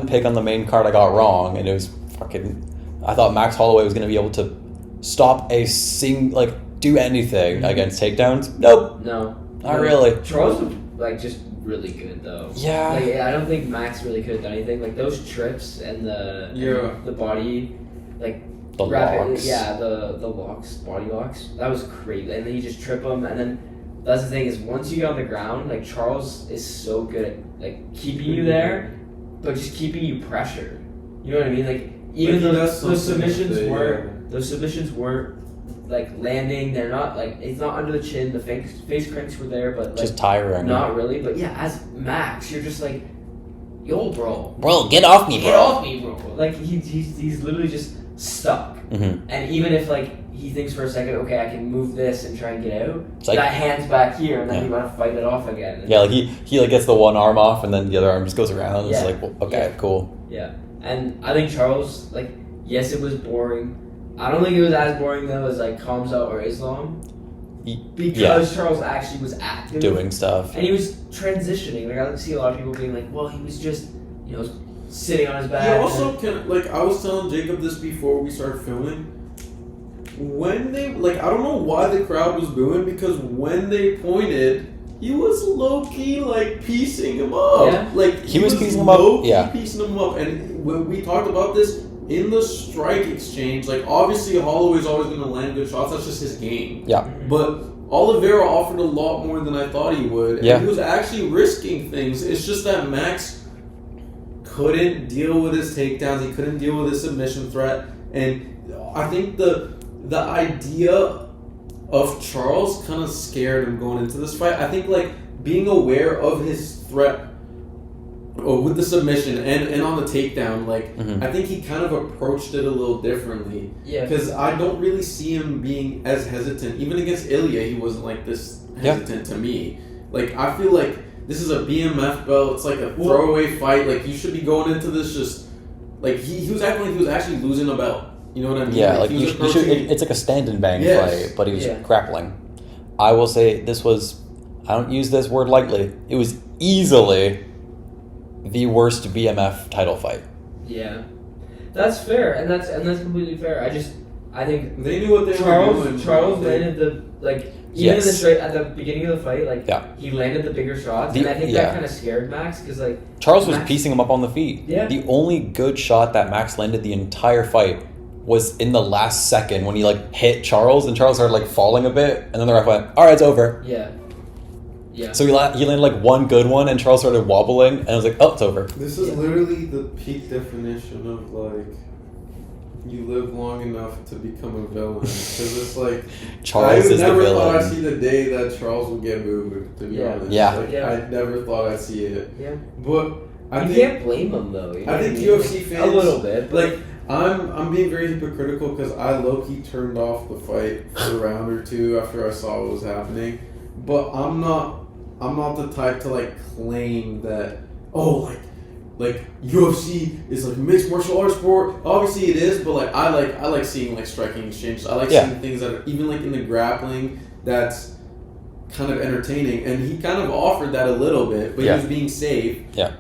pick on the main card I got wrong, and it was fucking. I thought Max Holloway was going to be able to stop do anything against takedowns. Nope. No. Not really. Charles was just really good though. Yeah. I don't think Max really could have done anything. Those trips and the body, the locks. Yeah, the locks, body locks. That was crazy. And then you just trip them, and then that's the thing is once you get on the ground, Charles is so good at keeping you there, but just keeping you pressured. You know what I mean? Even though those submissions weren't landing, they're not it's not under the chin. The face cranks were there, but just tiring. Not really, but yeah, as Max, you're just yo, bro. Bro, get off me, bro. Get off me, bro. He's literally just stuck. Mm-hmm. And even if he thinks for a second, okay, I can move this and try and get out, it's that hand's back here, and then you want to fight it off again. Yeah, he gets the one arm off, and then the other arm just goes around. Yeah. It's okay, cool. Yeah, and I think Charles, yes, it was boring. I don't think it was as boring though as Kamza or Islam, because Charles actually was active, doing stuff, and he was transitioning. I see a lot of people being well, he was just sitting on his back. Yeah. Also, I was telling Jacob this before we started filming. When they I don't know why the crowd was booing, because when they pointed, he was low key piecing him up. Yeah. He was piecing him up. Yeah. Piecing him up, and when we talked about this. In the strike exchange, obviously Holloway's always going to land good shots. That's just his game. Yeah. But Oliveira offered a lot more than I thought he would. And he was actually risking things. It's just that Max couldn't deal with his takedowns. He couldn't deal with his submission threat. And I think the idea of Charles kind of scared him going into this fight. I think being aware of his threat with the submission and on the takedown, I think he kind of approached it a little differently. Yeah. Because I don't really see him being as hesitant. Even against Ilya, he wasn't this hesitant to me. I feel this is a BMF belt. It's a throwaway fight. You should be going into this just he was acting like he was actually losing a belt. You know what I mean? Yeah, it's a stand and bang fight, but he was grappling. I will say this was. I don't use this word lightly. It was easily the worst BMF title fight. Yeah, that's fair, and that's completely fair. I think they knew what they were doing. Charles landed the even in the straight at the beginning of the fight, he landed the bigger shots, and I think that kind of scared Max because Charles was piecing him up on the feet. Yeah. The only good shot that Max landed the entire fight was in the last second when he hit Charles, and Charles started falling a bit, and then the ref went, "All right, it's over." Yeah. Yeah. So he landed one good one, and Charles started wobbling, and I was like, "Oh, it's over." This is literally the peak definition of you live long enough to become a villain. Because it's like Charles is the villain. I never thought I'd see the day that Charles would get moved. To be honest, I never thought I'd see it. Yeah, but you can't blame him though. I think UFC fans a little bit, like. I'm being very hypocritical because I low-key turned off the fight for a round or two after I saw what was happening, but I'm not the type to like claim that like UFC is like a mixed martial arts sport. Obviously it is, but like I like seeing like striking exchanges. I like seeing things that are even like in the grappling that's kind of entertaining, and he kind of offered that a little bit, but he was being safe. Yeah.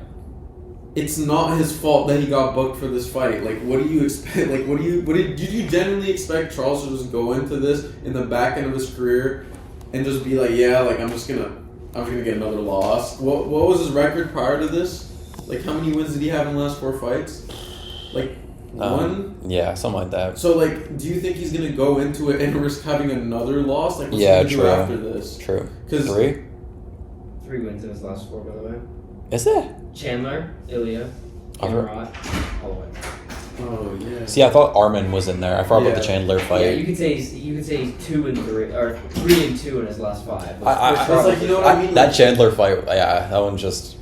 It's not his fault that he got booked for this fight. Like, what do you expect? Like, did you genuinely expect Charles to just go into this in the back end of his career and just be like, yeah, like I'm just gonna get another loss? What was his record prior to this? Like, how many wins did he have in the last 4 fights? Like, one? Yeah, something like that. So, like, do you think he's gonna go into it and risk having another loss? Like, what's he gonna do after this? True. 'Cause 3 wins in his last 4, by the way. Is it? Chandler, Ilya, Garbrandt, Holloway. Oh yeah. See, I thought Armin was in there. I forgot about the Chandler fight. Yeah, you could say he's 2-3 or 3-2 in his last 5. Like, you know what I mean? That Chandler fight, that one just.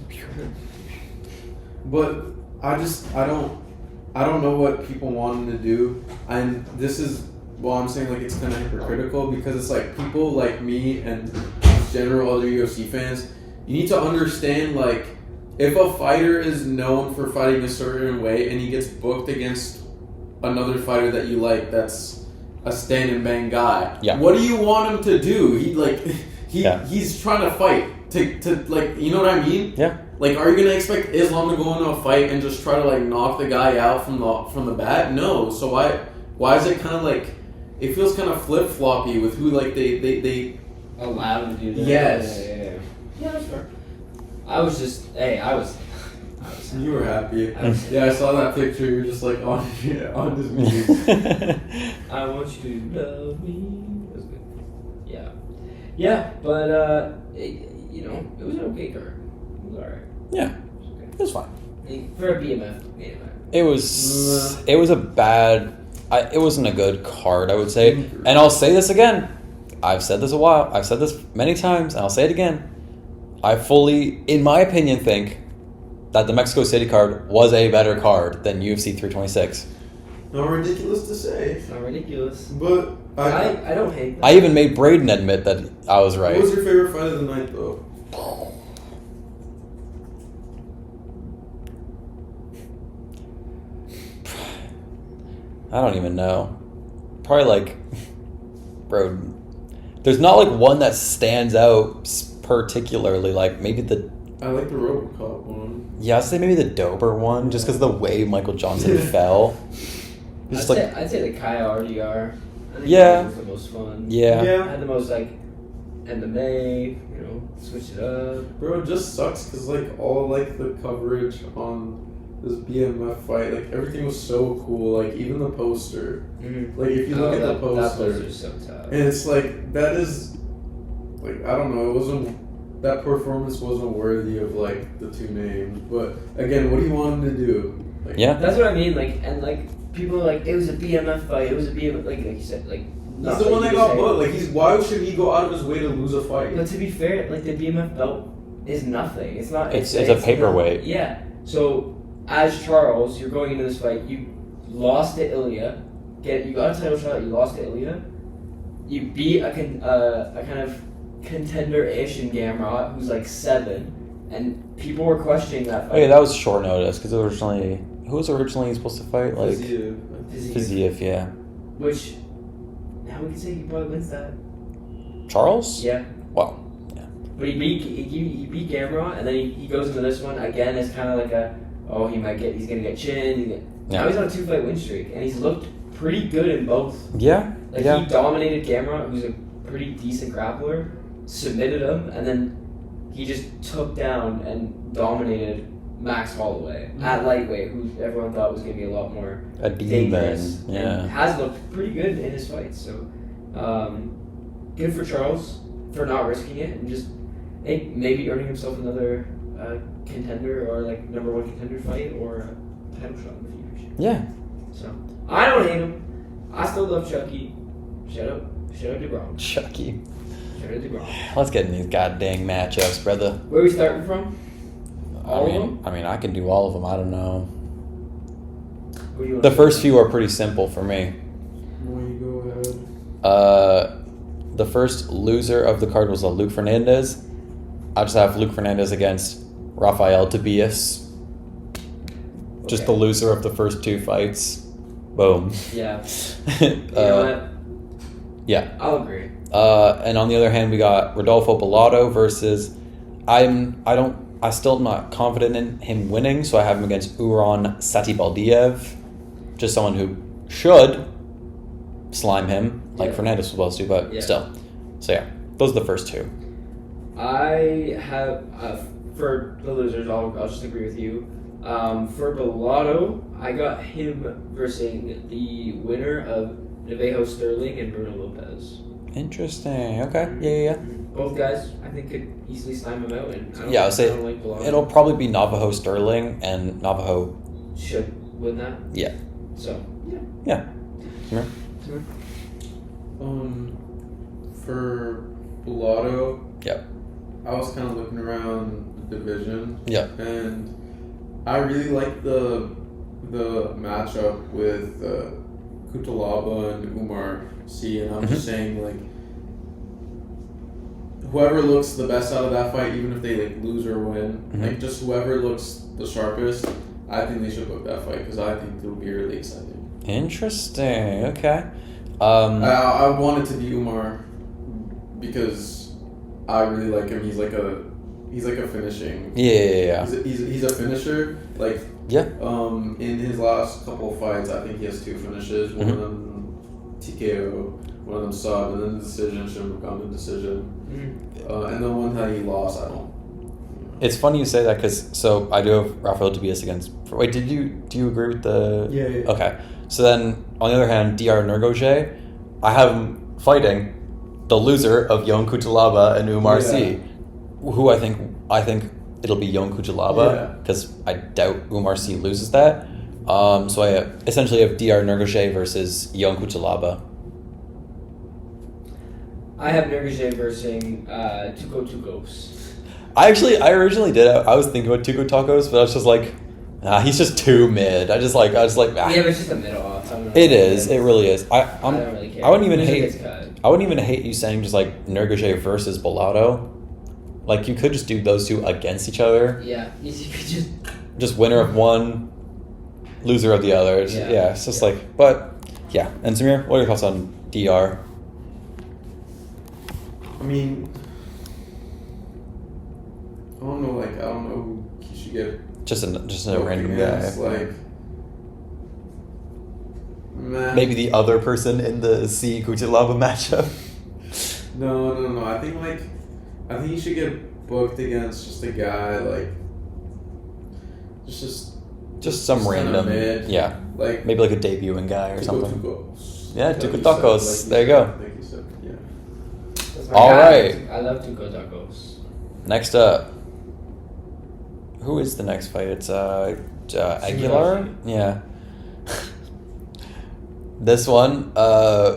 But I don't know what people want him to do, and this is I'm saying like it's kind of hypocritical because it's like people like me and general other UFC fans. You need to understand, like, if a fighter is known for fighting a certain way and he gets booked against another fighter that you like that's a stand and bang guy, what do you want him to do? He's trying to fight to like, you know what I mean? Yeah. Like, are you gonna expect Islam to go into a fight and just try to like knock the guy out from the bat? No. So why is it kind of like it feels kind of flip floppy with who like they allow him to do that? Yes. Yeah, that's fair. I was You were happy. I saw that picture. You're just like on this music. I want you to love me. That was good. Yeah, but it was an okay card. It was alright. Yeah, it was fine. For a BMF. It was a bad. It wasn't a good card, I would say. And I'll say this again. I've said this a while. I've said this many times, and I'll say it again. I fully, in my opinion, think that the Mexico City card was a better card than UFC 326. Not ridiculous to say. Not ridiculous. But I don't hate that. I even made Braden admit that I was right. What was your favorite fight of the night, though? I don't even know. Probably like, bro, there's not like one that stands out particularly. Like maybe I like the RoboCop one. Yeah, I'd say maybe the Dober one, just because of the way Michael Johnson fell. I'd say the Caio RDR. I think that was the most fun. Yeah. Had the most like MMA. Switch it up. Bro, it just sucks because like all like the coverage on this BMF fight, like everything was so cool. Like even the poster. Mm-hmm. Like if you look at the poster, that poster's so tough. And it's like that is like I don't know. It wasn't that performance wasn't worthy of like the two names. But again, what do you want him to do? Like, that's what I mean. Like and like people are like it was a BMF fight. It was a BMF like you said like. He's the one that got booked. Like why should he go out of his way to lose a fight? But to be fair, like the BMF belt is nothing. It's not. It's a paperweight. Yeah. So as Charles, you're going into this fight. You lost to Ilya. You got a title shot. You lost to Ilya. You beat a kind of contender-ish in Garbrandt, who's like 7, and people were questioning that fight. Oh yeah, that was short notice because originally who was originally supposed to fight? Like Fiziev, yeah. Which now we can say he probably wins that. Charles? Yeah. Well, yeah. But he beat Garbrandt, and then he goes into this one again as kind of like he's gonna get chinned. Now he's on a 2-fight win streak, and he's looked pretty good in both. Yeah. He dominated Garbrandt, who's a pretty decent grappler, submitted him, and then he just took down and dominated Max Holloway at lightweight, who everyone thought was going to be a lot more dangerous. Yeah. And has looked pretty good in his fights. So, good for Charles for not risking it and just maybe earning himself another contender or like number 1 contender fight or a title shot in the future. Yeah. So I don't hate him. I still love Chucky. Shut up DeGrom. Chucky. Shut up DeGrom. Let's get in these goddamn matchups, brother. Where are we starting from? All of them? I mean, I can do all of them. I don't know. Where do you The want first few are pretty simple for me. Why you go ahead? The first loser of the card was Luke Fernandez. I just have Luke Fernandez against Rafael Tobias. Just the loser of the first 2 fights. Boom. Yeah. You know what? Yeah. I'll agree. And on the other hand, we got Rodolfo Bellato versus. I still am not confident in him winning, so I have him against Uran Satibaldiev. Just someone who should slime him, like Fernandez was supposed to, but still. So yeah, those are the first 2. I have, for the losers, I'll just agree with you. For Bellato, I got him versus the winner of Nevejo Sterling and Bruno Lopez. Interesting. Okay. Yeah. Both guys, I think, could easily slime him out. And I'll say like Bellato. it'll probably be Navajo Sterling, and Navajo should win that. Yeah. So, yeah. For Bellato, yep. I was kind of looking around the division. Yeah. And I really like the matchup with Kutalaba and Umar C. And I'm just saying, like, whoever looks the best out of that fight, even if they like lose or win, like just whoever looks the sharpest, I think they should book that fight because I think it'll be really exciting. Interesting. Okay. I want it to be Umar because I really like him. He's like a finishing. Yeah. He's a finisher. Like in his last couple of fights, I think he has 2 finishes. One of them TKO, one of them sub, and then the decision should have gone to decision. And the one that he lost, I don't. It's funny you say that because I do have Rafael Tobias against. Wait, do you agree with the? Yeah. Okay, so then on the other hand, Diyar Nurgozhay, I have him fighting the loser of Yon Kutalaba and Umar C, who I think it'll be Yon Kutalaba because I doubt Umar C loses that. So I essentially have Diyar Nurgozhay versus Yon Kutalaba. I have Nurgozhay versus Tukos. I originally did. I was thinking about Tuco Tacos, but I was just like, nah, he's just too mid. I just like, ah. Yeah, but it's just a middle off. It is. It really is. I don't really care. I wouldn't even hate you saying just like Nurgozhay versus Bellato. Like you could just do those 2 against each other. Yeah, you could just winner of one, loser of the other. It's just like, but yeah. And Samir, what are your thoughts on DR? I mean, I don't know who he should get. Just a random guy. Like, meh. Maybe the other person in the C Kutalaba matchup. No. I think he should get booked against just a guy like just some random mid. Yeah. Like maybe like a debuting guy or something. Yeah, Tuco Tacos. There you go. Like you said, yeah. All right. I love Tuco Tacos. Next up. Who is the next fight? It's Aguilar? Yeah. This one, I'll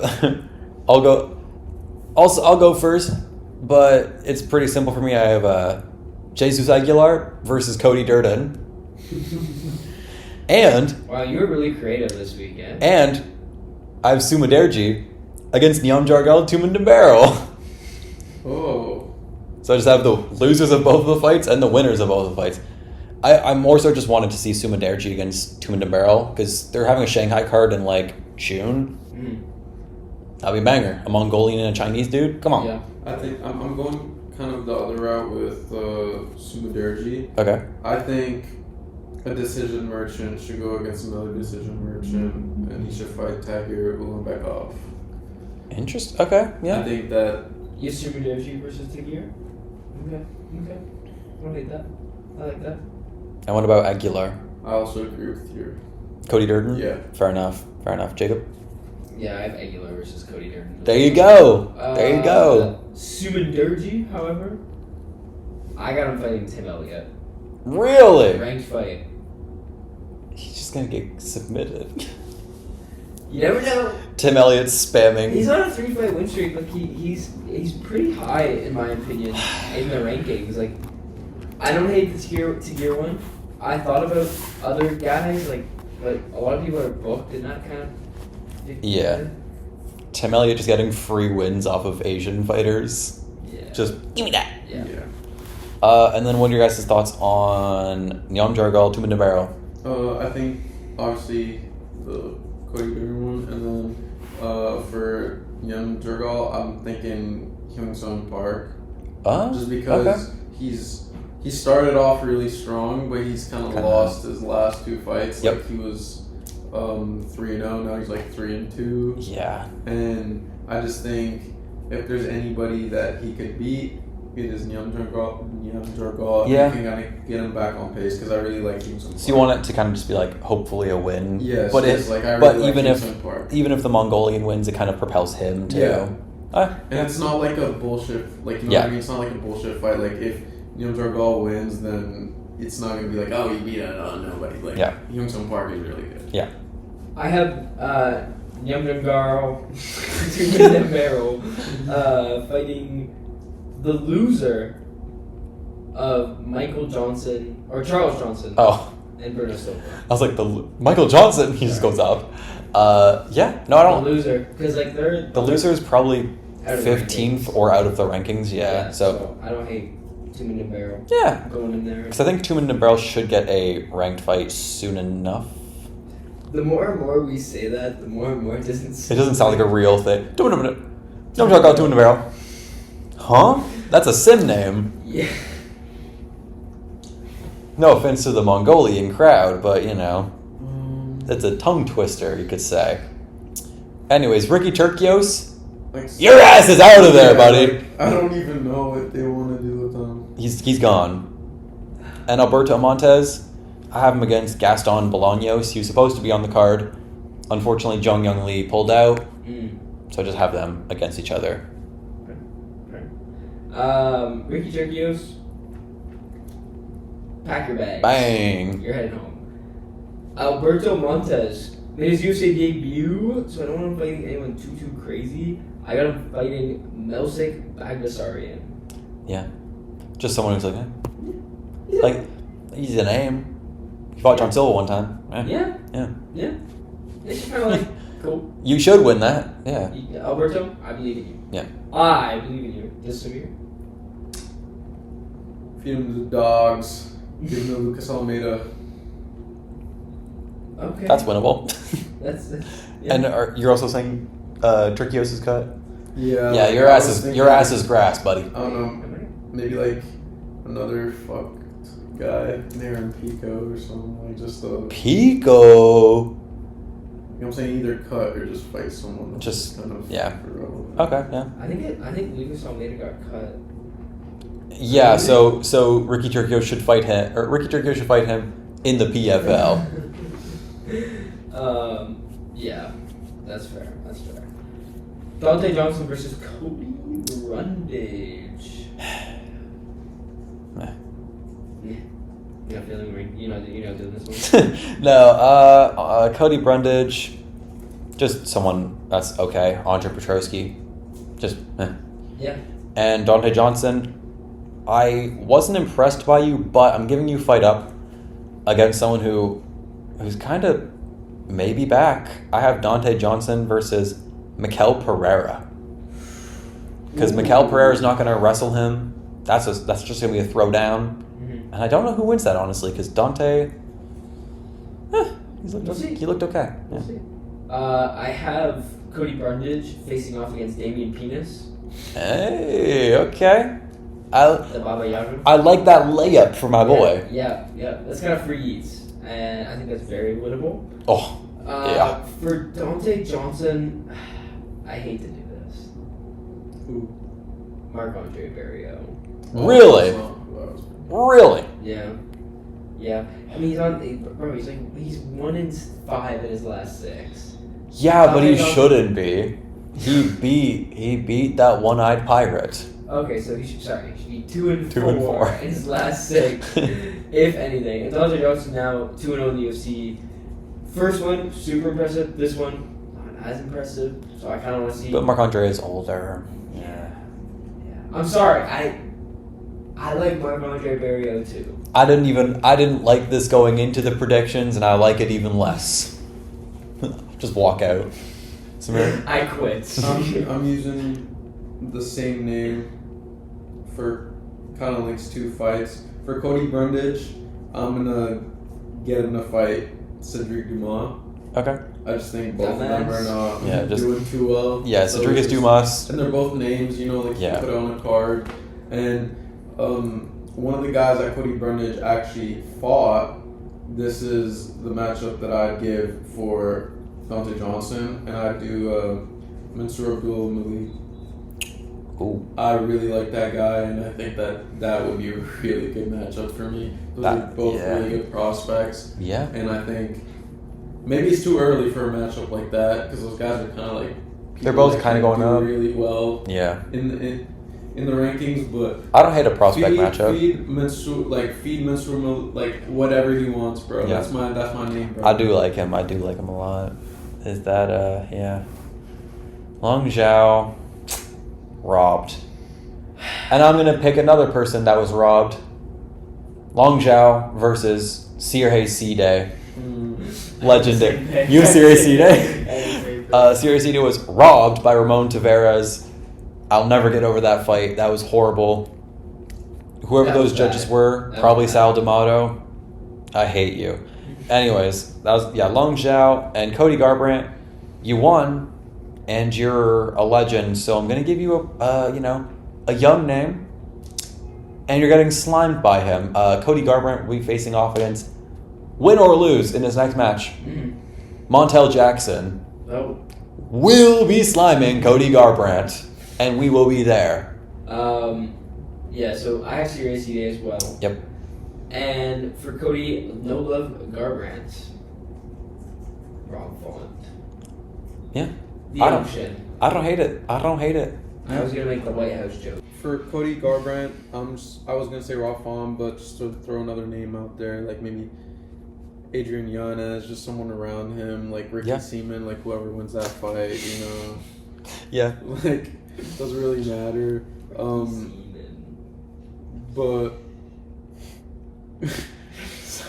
go first, but it's pretty simple for me. I have Jesus Aguilar versus Cody Durden. And wow, you were really creative this weekend. And I have Sumudaerji against Nyamjargal Tumendemberel. Oh. So I just have the losers of both of the fights and the winners of both of the fights. I more so just wanted to see Sumudaerji against Tumendemberel because they're having a Shanghai card in like June. That'll be a banger. A Mongolian and a Chinese dude. Come on. Yeah. I think I'm going kind of the other route with Sumudaerji. Okay. I think a decision merchant should go against another decision merchant, and he should fight Tahir Ulanbekov. Interesting. Okay. Yeah. I think that. You Sumudaerji versus Diyar? Okay. I don't hate that. I like that. And what about Aguilar? I also agree with you. Cody Durden? Yeah. Fair enough. Jacob? Yeah, I have Aguilar versus Cody Durden. There you go. Sumudaerji, however, I got him fighting Tim Elliott. Really? Ranked fight. He's just gonna get submitted. You never know. Tim Elliott's spamming. He's on a 3-fight win streak. Like he's pretty high in my opinion in the rankings. Like I don't hate the tier 1. I thought about other guys but a lot of people are booked in that kind of. Yeah. Tim Elliott just getting free wins off of Asian fighters. Yeah. Just give me that. Yeah. And then what are your guys' thoughts on Nyamjargal, Tumendemberel? I think obviously the Cody one, and then for Nyamjargal, I'm thinking Hyungsung Park. Just because he started off really strong, but he's kind of lost his last 2 fights. Yep. Like he was 3-0, now he's like 3-2. Yeah. And I just think if there's anybody that he could beat, it is Nyamjargal. Yeah. He can kind of get him back on pace because I really like Hyungsung Park. So you want it to kind of just be like hopefully a win. Yes. But even if the Mongolian wins, it kind of propels him too. Yeah. And it's not like a bullshit. Like you know what I mean? It's not like a bullshit fight. Like if Nyamjargal wins, then it's not gonna be like, oh, he beat nobody. Like Hyungsung Park is really good. Yeah. I have Nyamjargal Tumendemberel fighting the loser of Michael Johnson or Charles Johnson. Oh. And Brunno Silva. I was like Michael Johnson. He just goes up. Yeah. No, I don't. The loser, because like the loser is probably 15th or out of the rankings. Yeah. So I don't hate Tumendemberel. Yeah. Going in there. Because I think Tumendemberel should get a ranked fight soon enough. The more and more we say that, the more and more it doesn't. It doesn't sound like a real thing. Tumendemberel. Huh? That's a sim name. Yeah. No offense to the Mongolian crowd, but you know, it's a tongue twister, you could say. Anyways, Ricky Turcios, your ass is out of there, buddy. Like, I don't even know what they want to do with him. He's gone. And Alberto Montes, I have him against Gaston Bolaños. He was supposed to be on the card. Unfortunately, Jung Young Lee pulled out, so I just have them against each other. Ricky Turcios, pack your bags. Bang. You're heading home. Alberto Montes made his UFC debut, so I don't want him fighting anyone too crazy. I got him fighting Melsik Bagdasaryan. Yeah. Just someone who's like, like, he's a name. He fought John Silva one time. Yeah. It's kind of like, cool. You should win that. Yeah. Alberto, I believe in you. Yeah. I believe in you. This Samir. Feed him to the dogs. Give him to Lucas Almeida. Okay. That's winnable. That's yeah. And you're also saying Turcios is cut? Yeah. Yeah, your ass is grass, buddy. I don't know. Maybe like another fucked guy there in Pico or something. Like just a Pico. You know what I'm saying? Either cut or just fight someone. Just kind of irrelevant. Okay, yeah. I think Lucas Almeida got cut. Yeah, so Ricky Turcios should fight him, or Ricky Turcios should fight him in the PFL. Yeah, that's fair. Donte Johnson versus Cody Brundage. You're not feeling you're not doing this one? No, Cody Brundage, just someone that's okay. Andre Petrosky, just Yeah. And Donte Johnson, I wasn't impressed by you, but I'm giving you fight up against someone who's kind of maybe back. I have Donte Johnson versus Mikel Pereira. Because Mikel Pereira's not going to wrestle him. That's just going to be a throwdown. Mm-hmm. And I don't know who wins that, honestly, because Donte, he looked okay. We'll see. I have Cody Brundage facing off against Damian Penis. Hey, okay. The Baba Yaga. I like that layup for my boy. Yeah. That's kind of free eats, and I think that's very winnable. Oh, yeah. For Donte Johnson, I hate to do this. Who? Marc-Andre Barrio. Really? Really? Yeah. I mean, he's 1-5 in his last 6. Yeah, but he shouldn't be. He beat that one-eyed pirate. Okay, so he should be 2-4 in his last 6, if anything. And Donte Johnson now 2-0 in the UFC. First one, super impressive. This one, not as impressive, so I kind of want to see. But Marc-Andre is older. Yeah. I'm sorry. I like Marc-Andre Barrios too. I didn't like this going into the predictions, and I like it even less. Just walk out. Samir? I quit. I'm using the same name for kind of links 2 fights. For Cody Brundage, I'm gonna get him to fight Cedric Dumas. Okay. I just think both of them are not doing too well. Yeah, so Cedric Dumas. And they're both names, you put it on a card. And one of the guys that Cody Brundage actually fought, this is the matchup that I'd give for Donte Johnson, and I'd do Mansour Abdul Malik. Ooh. I really like that guy, and I think that would be a really good matchup for me. Those are both really good prospects. Yeah. And I think maybe it's too early for a matchup like that, because those guys are kind of like... They're both kind of going up. really well in the rankings, but... I don't hate a prospect matchup. Feed Mansour, whatever he wants, bro. Yeah. That's my name, bro. I do like him a lot. Is that, Long Xiao... robbed. And I'm going to pick another person that was robbed. Long Xiao versus Sirhe Side. Legendary. You Sirhe Side? Sirhe Side was robbed by Ramon Tavares. I'll never get over that fight. That was horrible. Whoever those judges were, probably Sal D'Amato. I hate you. Anyways, that was Long Xiao and Cody Garbrandt. You won. And you're a legend, so I'm gonna give you a young name, and you're getting slimed by him. Cody Garbrandt will be facing off against, win or lose in his next match, Montel Jackson will be sliming Cody Garbrandt, and we will be there. So I have Sirius Day as well. Yep. And for Cody, no love Garbrandt. Rob Font. Yeah. I don't hate it. I was gonna make the White House joke. For Cody Garbrandt, I was gonna say Rafael, but just to throw another name out there, like maybe Adrian Yanez, just someone around him, like Ricky Seaman, like whoever wins that fight, Yeah. Like, doesn't really matter. But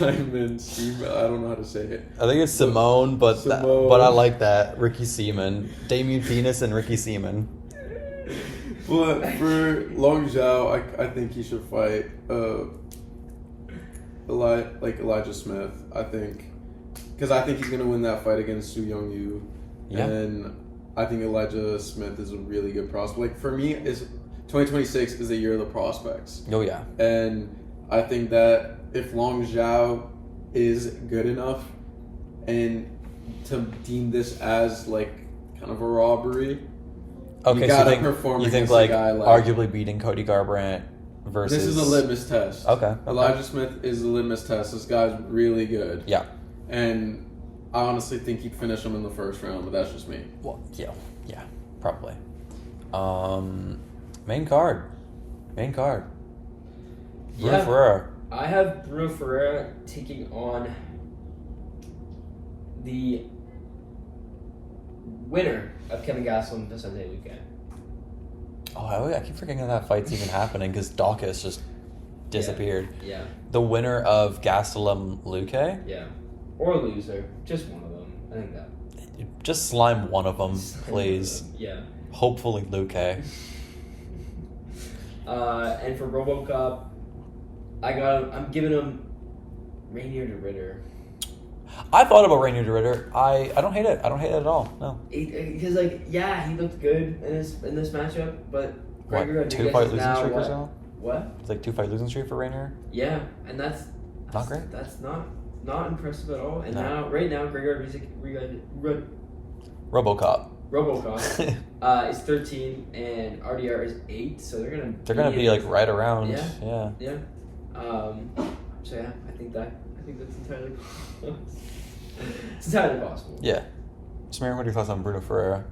Simon Seaman, I don't know how to say it. I think it's Simone, but I like that. Ricky Seaman. Damien Penis and Ricky Seaman. But for Long Xiao, I think he should fight Elijah Smith, I think. Because I think he's going to win that fight against Su Young Yu. Yeah. And I think Elijah Smith is a really good prospect. Like, for me, 2026 is the year of the prospects. Oh, yeah. And I think that if Long Xiao is good enough and to deem this as, like, kind of a robbery, okay, you gotta perform against a guy like... arguably beating Cody Garbrandt versus... This is a litmus test. Okay. Elijah Smith is a litmus test. This guy's really good. Yeah. And I honestly think he'd finish him in the first round, but that's just me. Well, yeah, probably. Main card. Bruno Ferreira. I have Bruno Ferreira taking on the winner of Kevin Gastelum Vicente Luque. Oh, I keep forgetting that fight's even happening because Dawkins just disappeared. Yeah. The winner of Gastelum Luque? Yeah. Or loser. Just one of them. I think that. Just slime one of them, please. Yeah. Hopefully Luque. And for RoboCop, I'm giving him Reinier de Ritter. I thought about Reinier de Ritter. I don't hate it. I don't hate it at all. No. Because he looked good in this matchup, but Gregory Rodriguez 2 fight losing streak or so? What? It's like 2 fight losing streak for Reinier. Yeah, and that's not great. That's not impressive at all. And right now, Gregory RoboCop is 13 and RDR is 8, so they're gonna be like right around. Yeah. So yeah, I think that's entirely it's entirely possible. Yeah. Samir, what are your thoughts on Bruno Ferreira?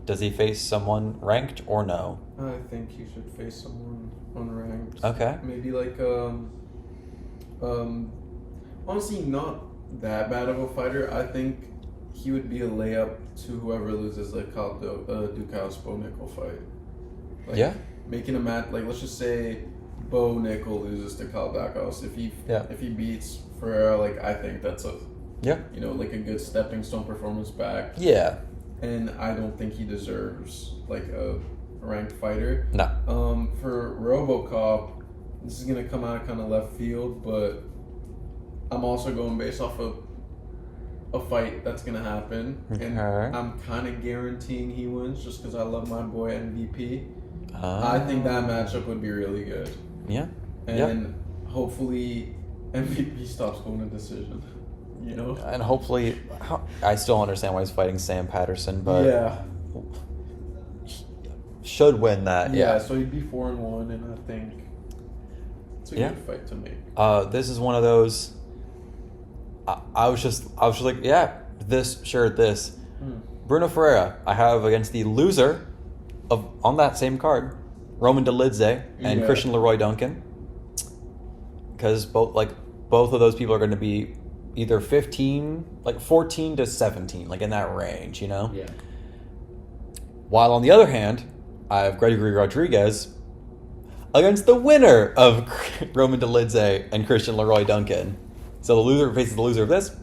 Does he face someone ranked or no? I think he should face someone unranked. Okay. Maybe like honestly not that bad of a fighter. I think he would be a layup to whoever loses the Ducal Bo Nickel fight. Like, yeah. Making a match, like, let's just say Bo Nickel loses to Calabacos. If he beats Ferreira, like, I think that's a like a good stepping stone performance back. Yeah. And I don't think he deserves like a ranked fighter. No. For RoboCop, this is gonna come out kind of left field, but I'm also going based off of a fight that's gonna happen, and I'm kind of guaranteeing he wins just because I love my boy MVP. I think that matchup would be really good. Yeah. And hopefully MVP stops going to decision. You know? And hopefully, I still don't understand why he's fighting Sam Patterson, but should win that. Yeah. So he'd be 4-1, and I think it's a good fight to make. This is one of those. I was just like, this. Bruno Ferreira, I have against the loser on that same card, Roman Dolidze and Christian Leroy Duncan, because both of those people are going to be either 14 to 17, like in that range, you know. Yeah. While on the other hand, I have Gregory Rodrigues against the winner of Roman Dolidze and Christian Leroy Duncan. So the loser faces the loser of this.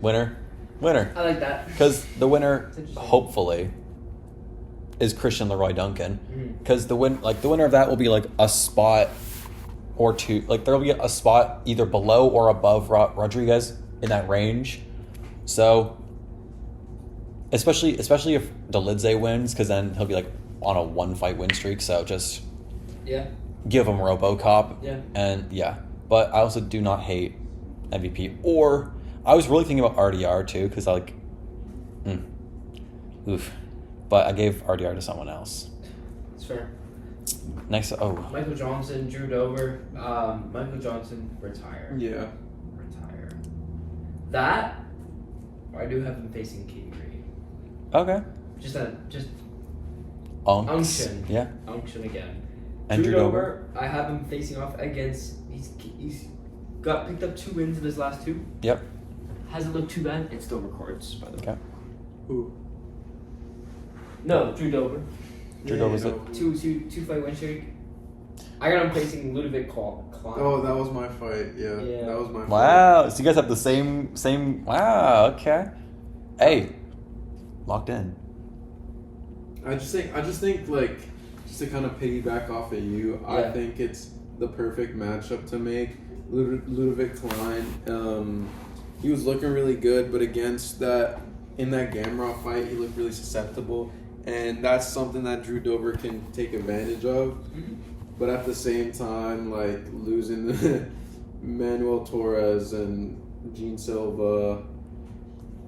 Winner. I like that. Because the winner, hopefully, is Christian Leroy Duncan. Because the winner of that will be like a spot or two. Like there will be a spot either below or above Rodrigues in that range. So, especially if Dolidze wins, because then he'll be like on a 1-fight win streak. So just give him RoboCop. Yeah. And but I also do not hate MVP. Or I was really thinking about RDR too, because but I gave RDR to someone else. It's fair. Next, Michael Johnson, Drew Dober. Michael Johnson, retire. Yeah. Retire. That, I do have him facing Katie Green. Okay. Just Unks. unction. Yeah. Unction again. And Drew Dober, I have him facing off against. He's got picked up 2 wins in his last 2. Yep. Hasn't looked too bad. It still records, by the way. Okay. Who? No, Drew Dober. Drew Dober's it. 2-fight win streak. I got him facing Ludovic Klein. Oh, that was my fight. Yeah. That was my fight. Wow. So you guys have the same. Wow. Okay. Hey, locked in. I just think like, just to kind of piggyback off of you, I think it's the perfect matchup to make. Ludovic Klein, he was looking really good, but against that, in that Gamrot fight, he looked really susceptible, and that's something that Drew Dober can take advantage of. Mm-hmm. But at the same time, like losing Manuel Torres and Gene Silva,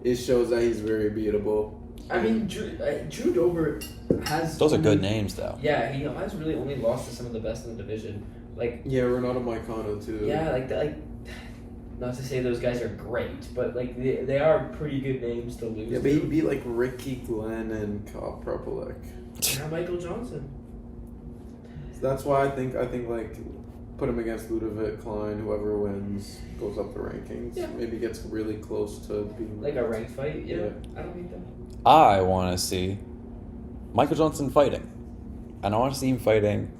it shows that he's very beatable. I mean, Drew Dober has... Those are good names, though. Yeah, he has really only lost to some of the best in the division. Like... Yeah, Renato Moicano, too. Yeah, like... Not to say those guys are great, but, like, they are pretty good names to lose. Yeah, but he'd be like Ricky Glenn and Kyle Propolek. Yeah, Michael Johnson. So that's why I think, like, put him against Ludovic Klein. Whoever wins goes up the rankings. Yeah. Maybe gets really close to being... Like a ranked fight? Yeah. I don't think that. I want to see Michael Johnson fighting. And I want to see him fighting.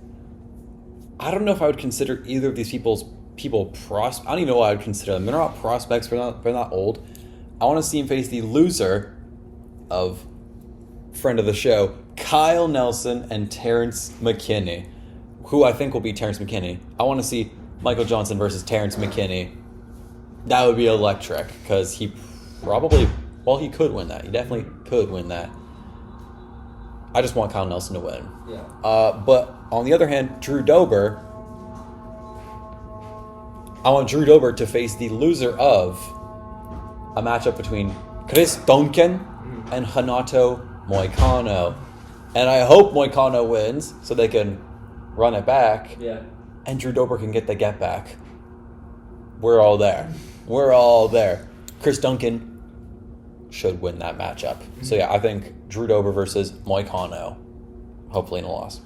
I don't know if I would consider either of these people I don't even know what I would consider them. They're not prospects, they're not old. I want to see him face the loser of friend of the show, Kyle Nelson and Terrence McKinney, who I think will be Terrence McKinney. I want to see Michael Johnson versus Terrence McKinney. That would be electric, because he probably... Well, he could win that. He definitely could win that. I just want Kyle Nelson to win. Yeah. But on the other hand, Drew Dober... I want Drew Dober to face the loser of a matchup between Chris Duncan and Renato Moicano. And I hope Moicano wins so they can run it back. Yeah. And Drew Dober can get the get back. We're all there. We're all there. Chris Duncan should win that matchup. Mm-hmm. So yeah, I think Drew Dober versus Moicano. Hopefully in a loss.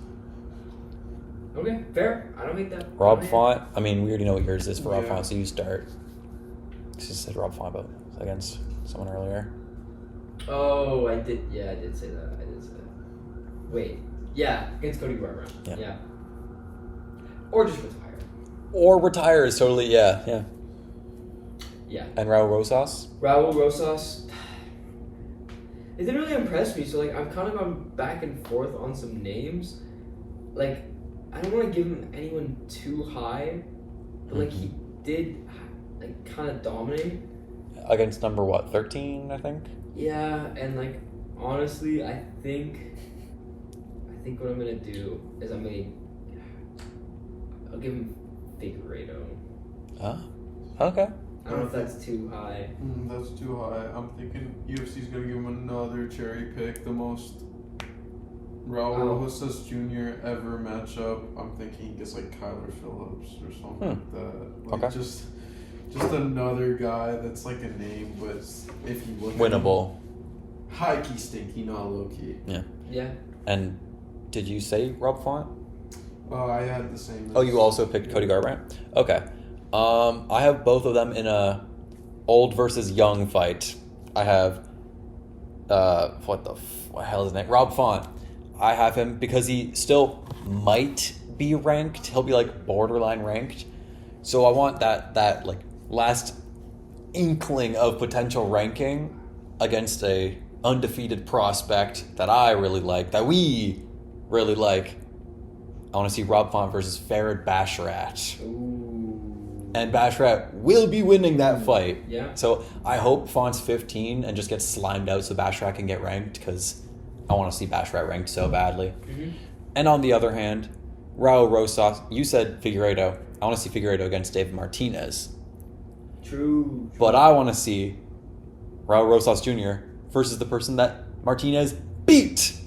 Okay, fair. I don't think that. Rob Font. I mean, we already know what yours is for Rob Font, so you start. She said Rob Font, but against someone earlier. Oh, I did. Yeah, I did say that. Wait. Yeah, against Cody Garbrandt. Yeah. Or just retire. Or retire is totally, yeah. Yeah. And Raul Rosas? Raul Rosas. It didn't really impress me, so, like, I'm kind of going back and forth on some names. Like, I don't want to give him anyone too high, but, like, he did, like, kind of dominate. Against number, 13, I think? Yeah, and, like, honestly, I think what I'm going to do is I'll give him Figueiredo. Oh, okay. I don't know if that's too high. That's too high. I'm thinking UFC's going to give him another cherry pick, the most Raul Rosas Jr. ever matchup. I'm thinking he gets, like, Kyler Phillips or something like that. Like, okay. Just another guy that's, like, a name, but if you look winnable. At him, high-key stinky, not low-key. Yeah. And did you say Rob Font? I had the same. Oh, you also picked Cody Garbrandt? Okay. I have both of them in a old versus young fight. I have, what the hell is his name? Rob Font. I have him because he still might be ranked. He'll be, like, borderline ranked. So I want that like, last inkling of potential ranking against a undefeated prospect that I really like, that we really like. I want to see Rob Font versus Farid Basharat. Ooh. And Basharat will be winning that fight. Yeah. So I hope Font's 15 and just gets slimed out so Basharat can get ranked, because I want to see Basharat ranked so badly. Mm-hmm. And on the other hand, Raul Rosas, you said Figueiredo. I want to see Figueiredo against David Martinez. True. But I want to see Raul Rosas Jr. versus the person that Martinez beat.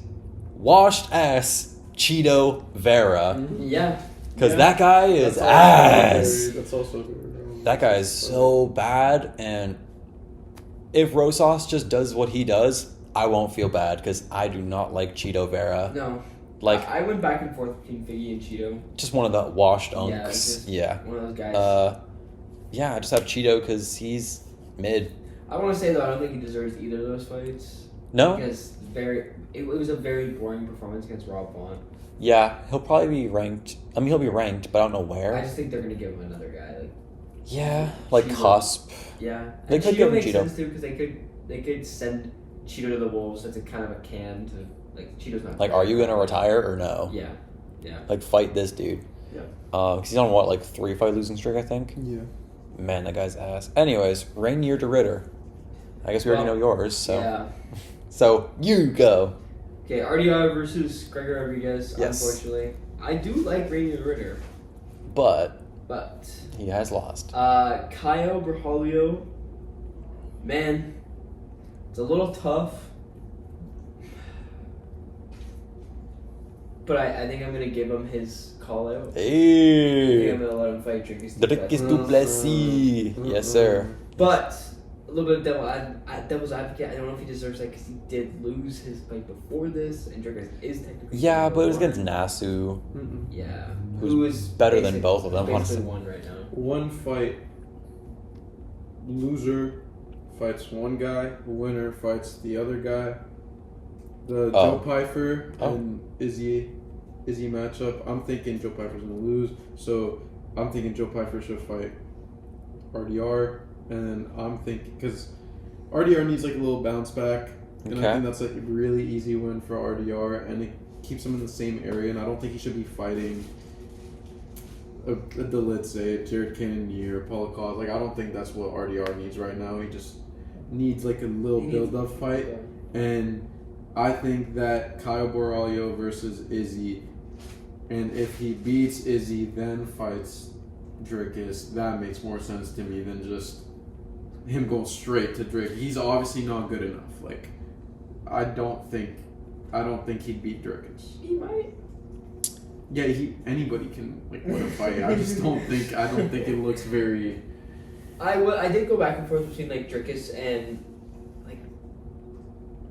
Washed ass Cheeto Vera. Yeah. Because that guy is ass. That's also good. That guy is so bad. And if Rosas just does what he does, I won't feel bad, because I do not like Cheeto Vera. No. Like, I went back and forth between Figgy and Cheeto. just one of the washed unks. Yeah, just yeah. one of those guys. Yeah, I just have Cheeto because he's mid. I want to say, though, I don't think he deserves either of those fights. No? Because it was a very boring performance against Rob Font. Yeah, he'll probably be ranked. I mean, he'll be ranked, but I don't know where. I just think they're going to give him another guy. Yeah, like Cheeto. Cusp. Yeah. They And could Cheeto give him makes Cheeto. sense, too, because they could send Cheeto to the Wolves. That's a kind of a can to, like, Cheeto's not... Like, are you going to retire or no? Yeah. Yeah. Like, fight this dude. Yeah. Because he's on, what, like 3-fight losing streak, I think? Yeah. Man, that guy's ass. Anyways, Reinier to Ritter. I guess we already know yours, so... Yeah. So, you go. Okay, RDR versus Gregory Rodrigues, Yes. unfortunately. I do like Reinier Ritter. But he has lost. Caio Borralho, man, it's a little tough. But I think I'm going to give him his call out. I think Hey! I'm going to let him fight Dricus Dricus Duplessis. Duplessis. Yes, sir. But a little bit of devil's advocate. I don't know if he deserves that because he did lose his fight before this, and Dricus is technically... Yeah, but it was against Nasu. Yeah. Who's better than both of them, honestly. Basically one right now. One fight, loser fights one guy, winner fights the other guy. The Joe Pyfer and Izzy matchup, I'm thinking Joe Pyfer's going to lose, so I'm thinking Joe Pyfer should fight RDR, and I'm thinking, because RDR needs like a little bounce back, and I think that's like a really easy win for RDR, and it keeps him in the same area, and I don't think he should be fighting a Delitze, Jared Cannonier, Paul Cause. Like, I don't think that's what RDR needs right now. He just needs like a little build-up fight, and I think that Caio Borralho versus Izzy, and if he beats Izzy, then fights Dricus, that makes more sense to me than just him going straight to Dricus. He's obviously not good enough. Like, I don't think he'd beat Dricus. He might. Yeah, anybody can like win a fight. I just don't think it looks very. I did go back and forth between like Dricus and like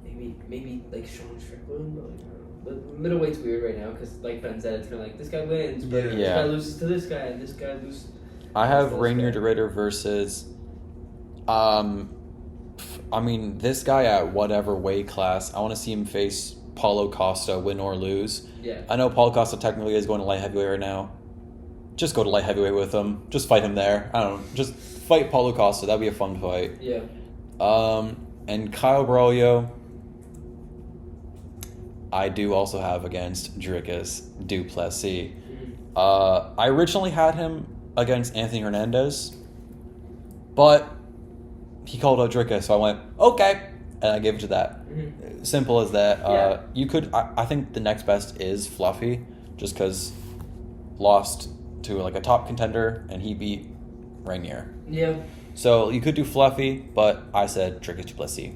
maybe like Sean Strickland, but like, I don't know. The middleweight's weird right now because like Ben said, it's kind of like this guy wins, but this guy loses to this guy, and this guy loses. I have Reinier de Ritter versus I mean, this guy at whatever weight class, I want to see him face Paulo Costa, win or lose. Yeah. I know Paulo Costa technically is going to light heavyweight right now. Just go to light heavyweight with him. Just fight him there. I don't know. Just fight Paulo Costa. That'd be a fun fight. Yeah. And Caio Borralho, I do also have against Dricus du Plessis. I originally had him against Anthony Fernandez, but he called out Dricus, so I went, okay, and I gave it to that. Simple as that. Yeah. You could, I think the next best is Fluffy, just because lost to like a top contender, and he beat Reinier. Yeah. So you could do Fluffy, but I said Dricus du Plessis.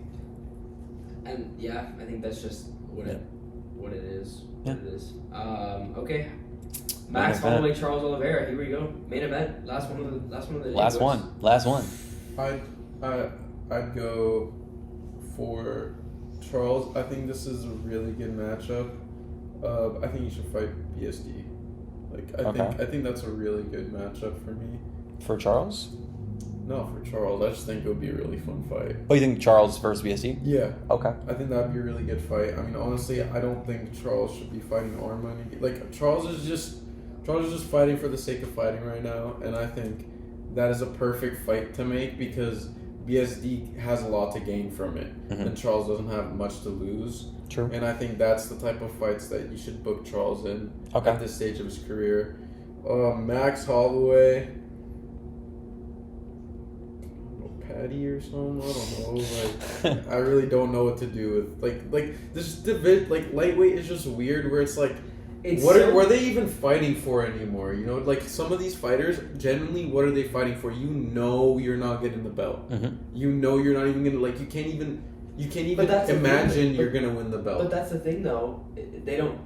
And yeah, I think that's just what it is. Yeah. What it is. Okay. Max Holloway, Charles Oliveira. Here we go. Main event. Last one of the Last one. I'd go for Charles. I think this is a really good matchup. I think you should fight BSD. I think that's a really good matchup for me. For Charles? No, for Charles. I just think it would be a really fun fight. Oh, you think Charles versus BSD? Yeah. Okay. I think that would be a really good fight. I mean, honestly, I don't think Charles should be fighting Armand. Like, Charles is just fighting for the sake of fighting right now, and I think that is a perfect fight to make because BSD has a lot to gain from it, and Charles doesn't have much to lose. True. And I think that's the type of fights that you should book Charles in at this stage of his career. Max Holloway, Patty or something. I don't know. Like, I really don't know what to do with like this division. Like lightweight is just weird. Where it's like, what are they even fighting for anymore? You know, like some of these fighters, genuinely, what are they fighting for? You know, you're not getting the belt. You know, you're not even gonna like. You can't even imagine you're gonna win the belt. But that's the thing, though. They don't.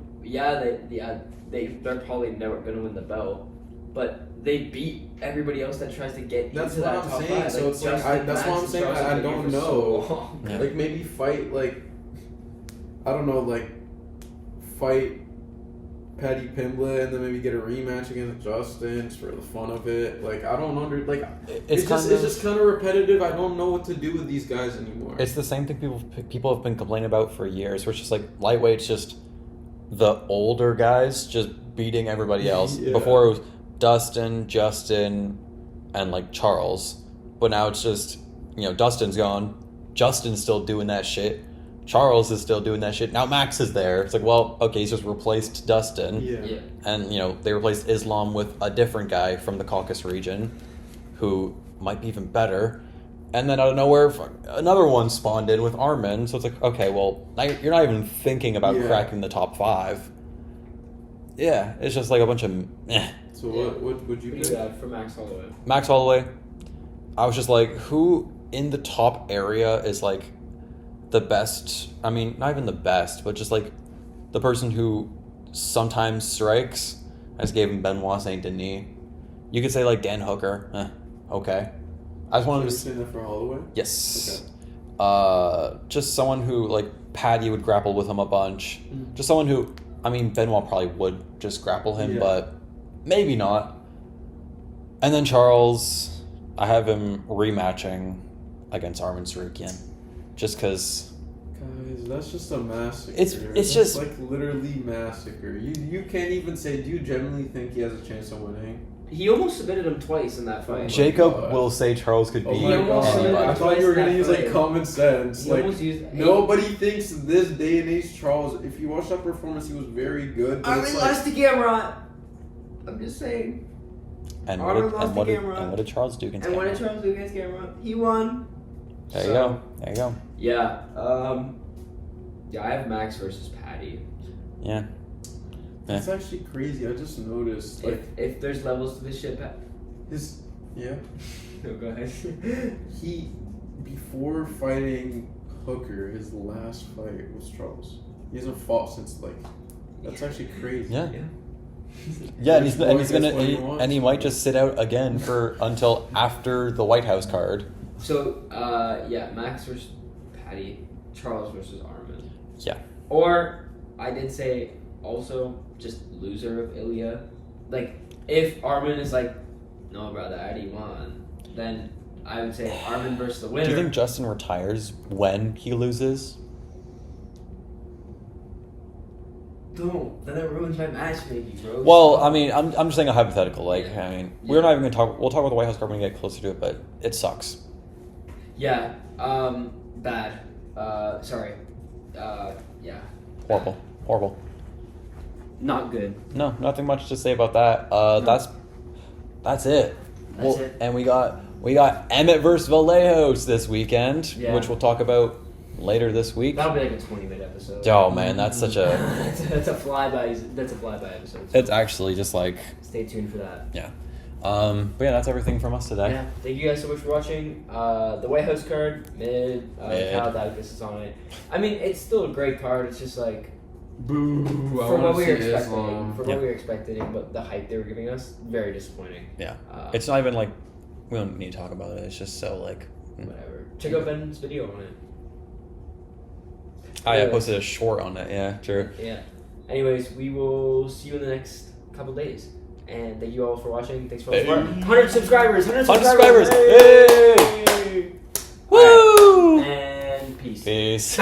They're probably never gonna win the belt, but they beat everybody else that tries to get into that top five. That's what I'm saying. So it's like that's why I'm saying I don't know. Like maybe fight like I don't know, like fight Paddy Pimblett and then maybe get a rematch against Justin just for the fun of it. Like I don't it's just kind of repetitive. I don't know what to do with these guys anymore. It's the same thing people have been complaining about for years. Where it's just like lightweight's just the older guys just beating everybody else. Before it was Dustin, Justin, and like Charles, but now it's just Dustin's gone, Justin's still doing that shit, Charles is still doing that shit. Now Max is there. It's like, well, okay, he's just replaced Dustin. Yeah. And they replaced Islam with a different guy from the Caucasus region, who might be even better. And then out of nowhere, another one spawned in with Armin. So it's like, okay, well, now you're not even thinking about cracking the top 5. Yeah, it's just like a bunch of So what would you do for Max Holloway? Max Holloway. I was just like, who in the top area is like the best? I mean, not even the best, but just like the person who sometimes strikes. I just gave him Benoit Saint Denis. You could say like Dan Hooker. Okay. I just wanted to say that for Holloway. Yes. Okay. Just someone who like Paddy would grapple with him a bunch. Just someone who, I mean, Benoit probably would just grapple him, but maybe not. And then Charles, I have him rematching against Armin Sarukian, just because. Guys, that's just a massacre. It's just like literally massacre. You can't even say. Do you genuinely think he has a chance of winning? He almost submitted him twice in that fight. Jacob will say Charles could beat anybody. I thought you were going to use like common sense. Like nobody thinks this day and age Charles. If you watch that performance, he was very good. But Armin lost to Garbrandt. I'm just saying. And what did Charles do against Garbrandt? And what did Charles do against Garbrandt? He won. There you go. Yeah. I have Max versus Paddy. Yeah. That's actually crazy. I just noticed. Like, if there's levels to this shit, No, go ahead. He, before fighting Hooker, his last fight was Charles. He hasn't fought since that's actually crazy. Yeah. Yeah, and he might just sit out again until after the White House card. So Max versus Paddy, Charles versus Armin. Yeah. Or I did say also just loser of Ilya. Like if Armin is like, no brother, I already won, then I would say Armin versus the winner. Do you think Justin retires when he loses? Don't. Then it ruins my matchmaking, bro. Well, I mean, I'm just saying a hypothetical. Like, Yeah. I mean, we're not even going to talk... We'll talk about the White House card when we get closer to it, but it sucks. Yeah. Bad. Sorry. Yeah. Horrible. Not good. No, nothing much to say about that. That's it. That's it. And we got Emmett versus Vallejos this weekend, which we'll talk about later this week. That'll be like a 20-minute episode. Oh man, that's such a that's a flyby episode. So it's actually just like stay tuned for that. Yeah. But yeah, that's everything from us today. Yeah. Thank you guys so much for watching. The White House card, mid. Cal Douglas is on it. I mean, it's still a great card. It's just like boo. From what we were expecting, but the hype they were giving us, very disappointing. Yeah. It's not even like we don't need to talk about it. It's just so like whatever. Check out Ben's video on it. I posted a short on it. Yeah, true. Yeah. Anyways, we will see you in the next couple days. And thank you all for watching. Thanks for watching. 100 subscribers! 100 subscribers! Hey! Woo! Right. And peace. Peace.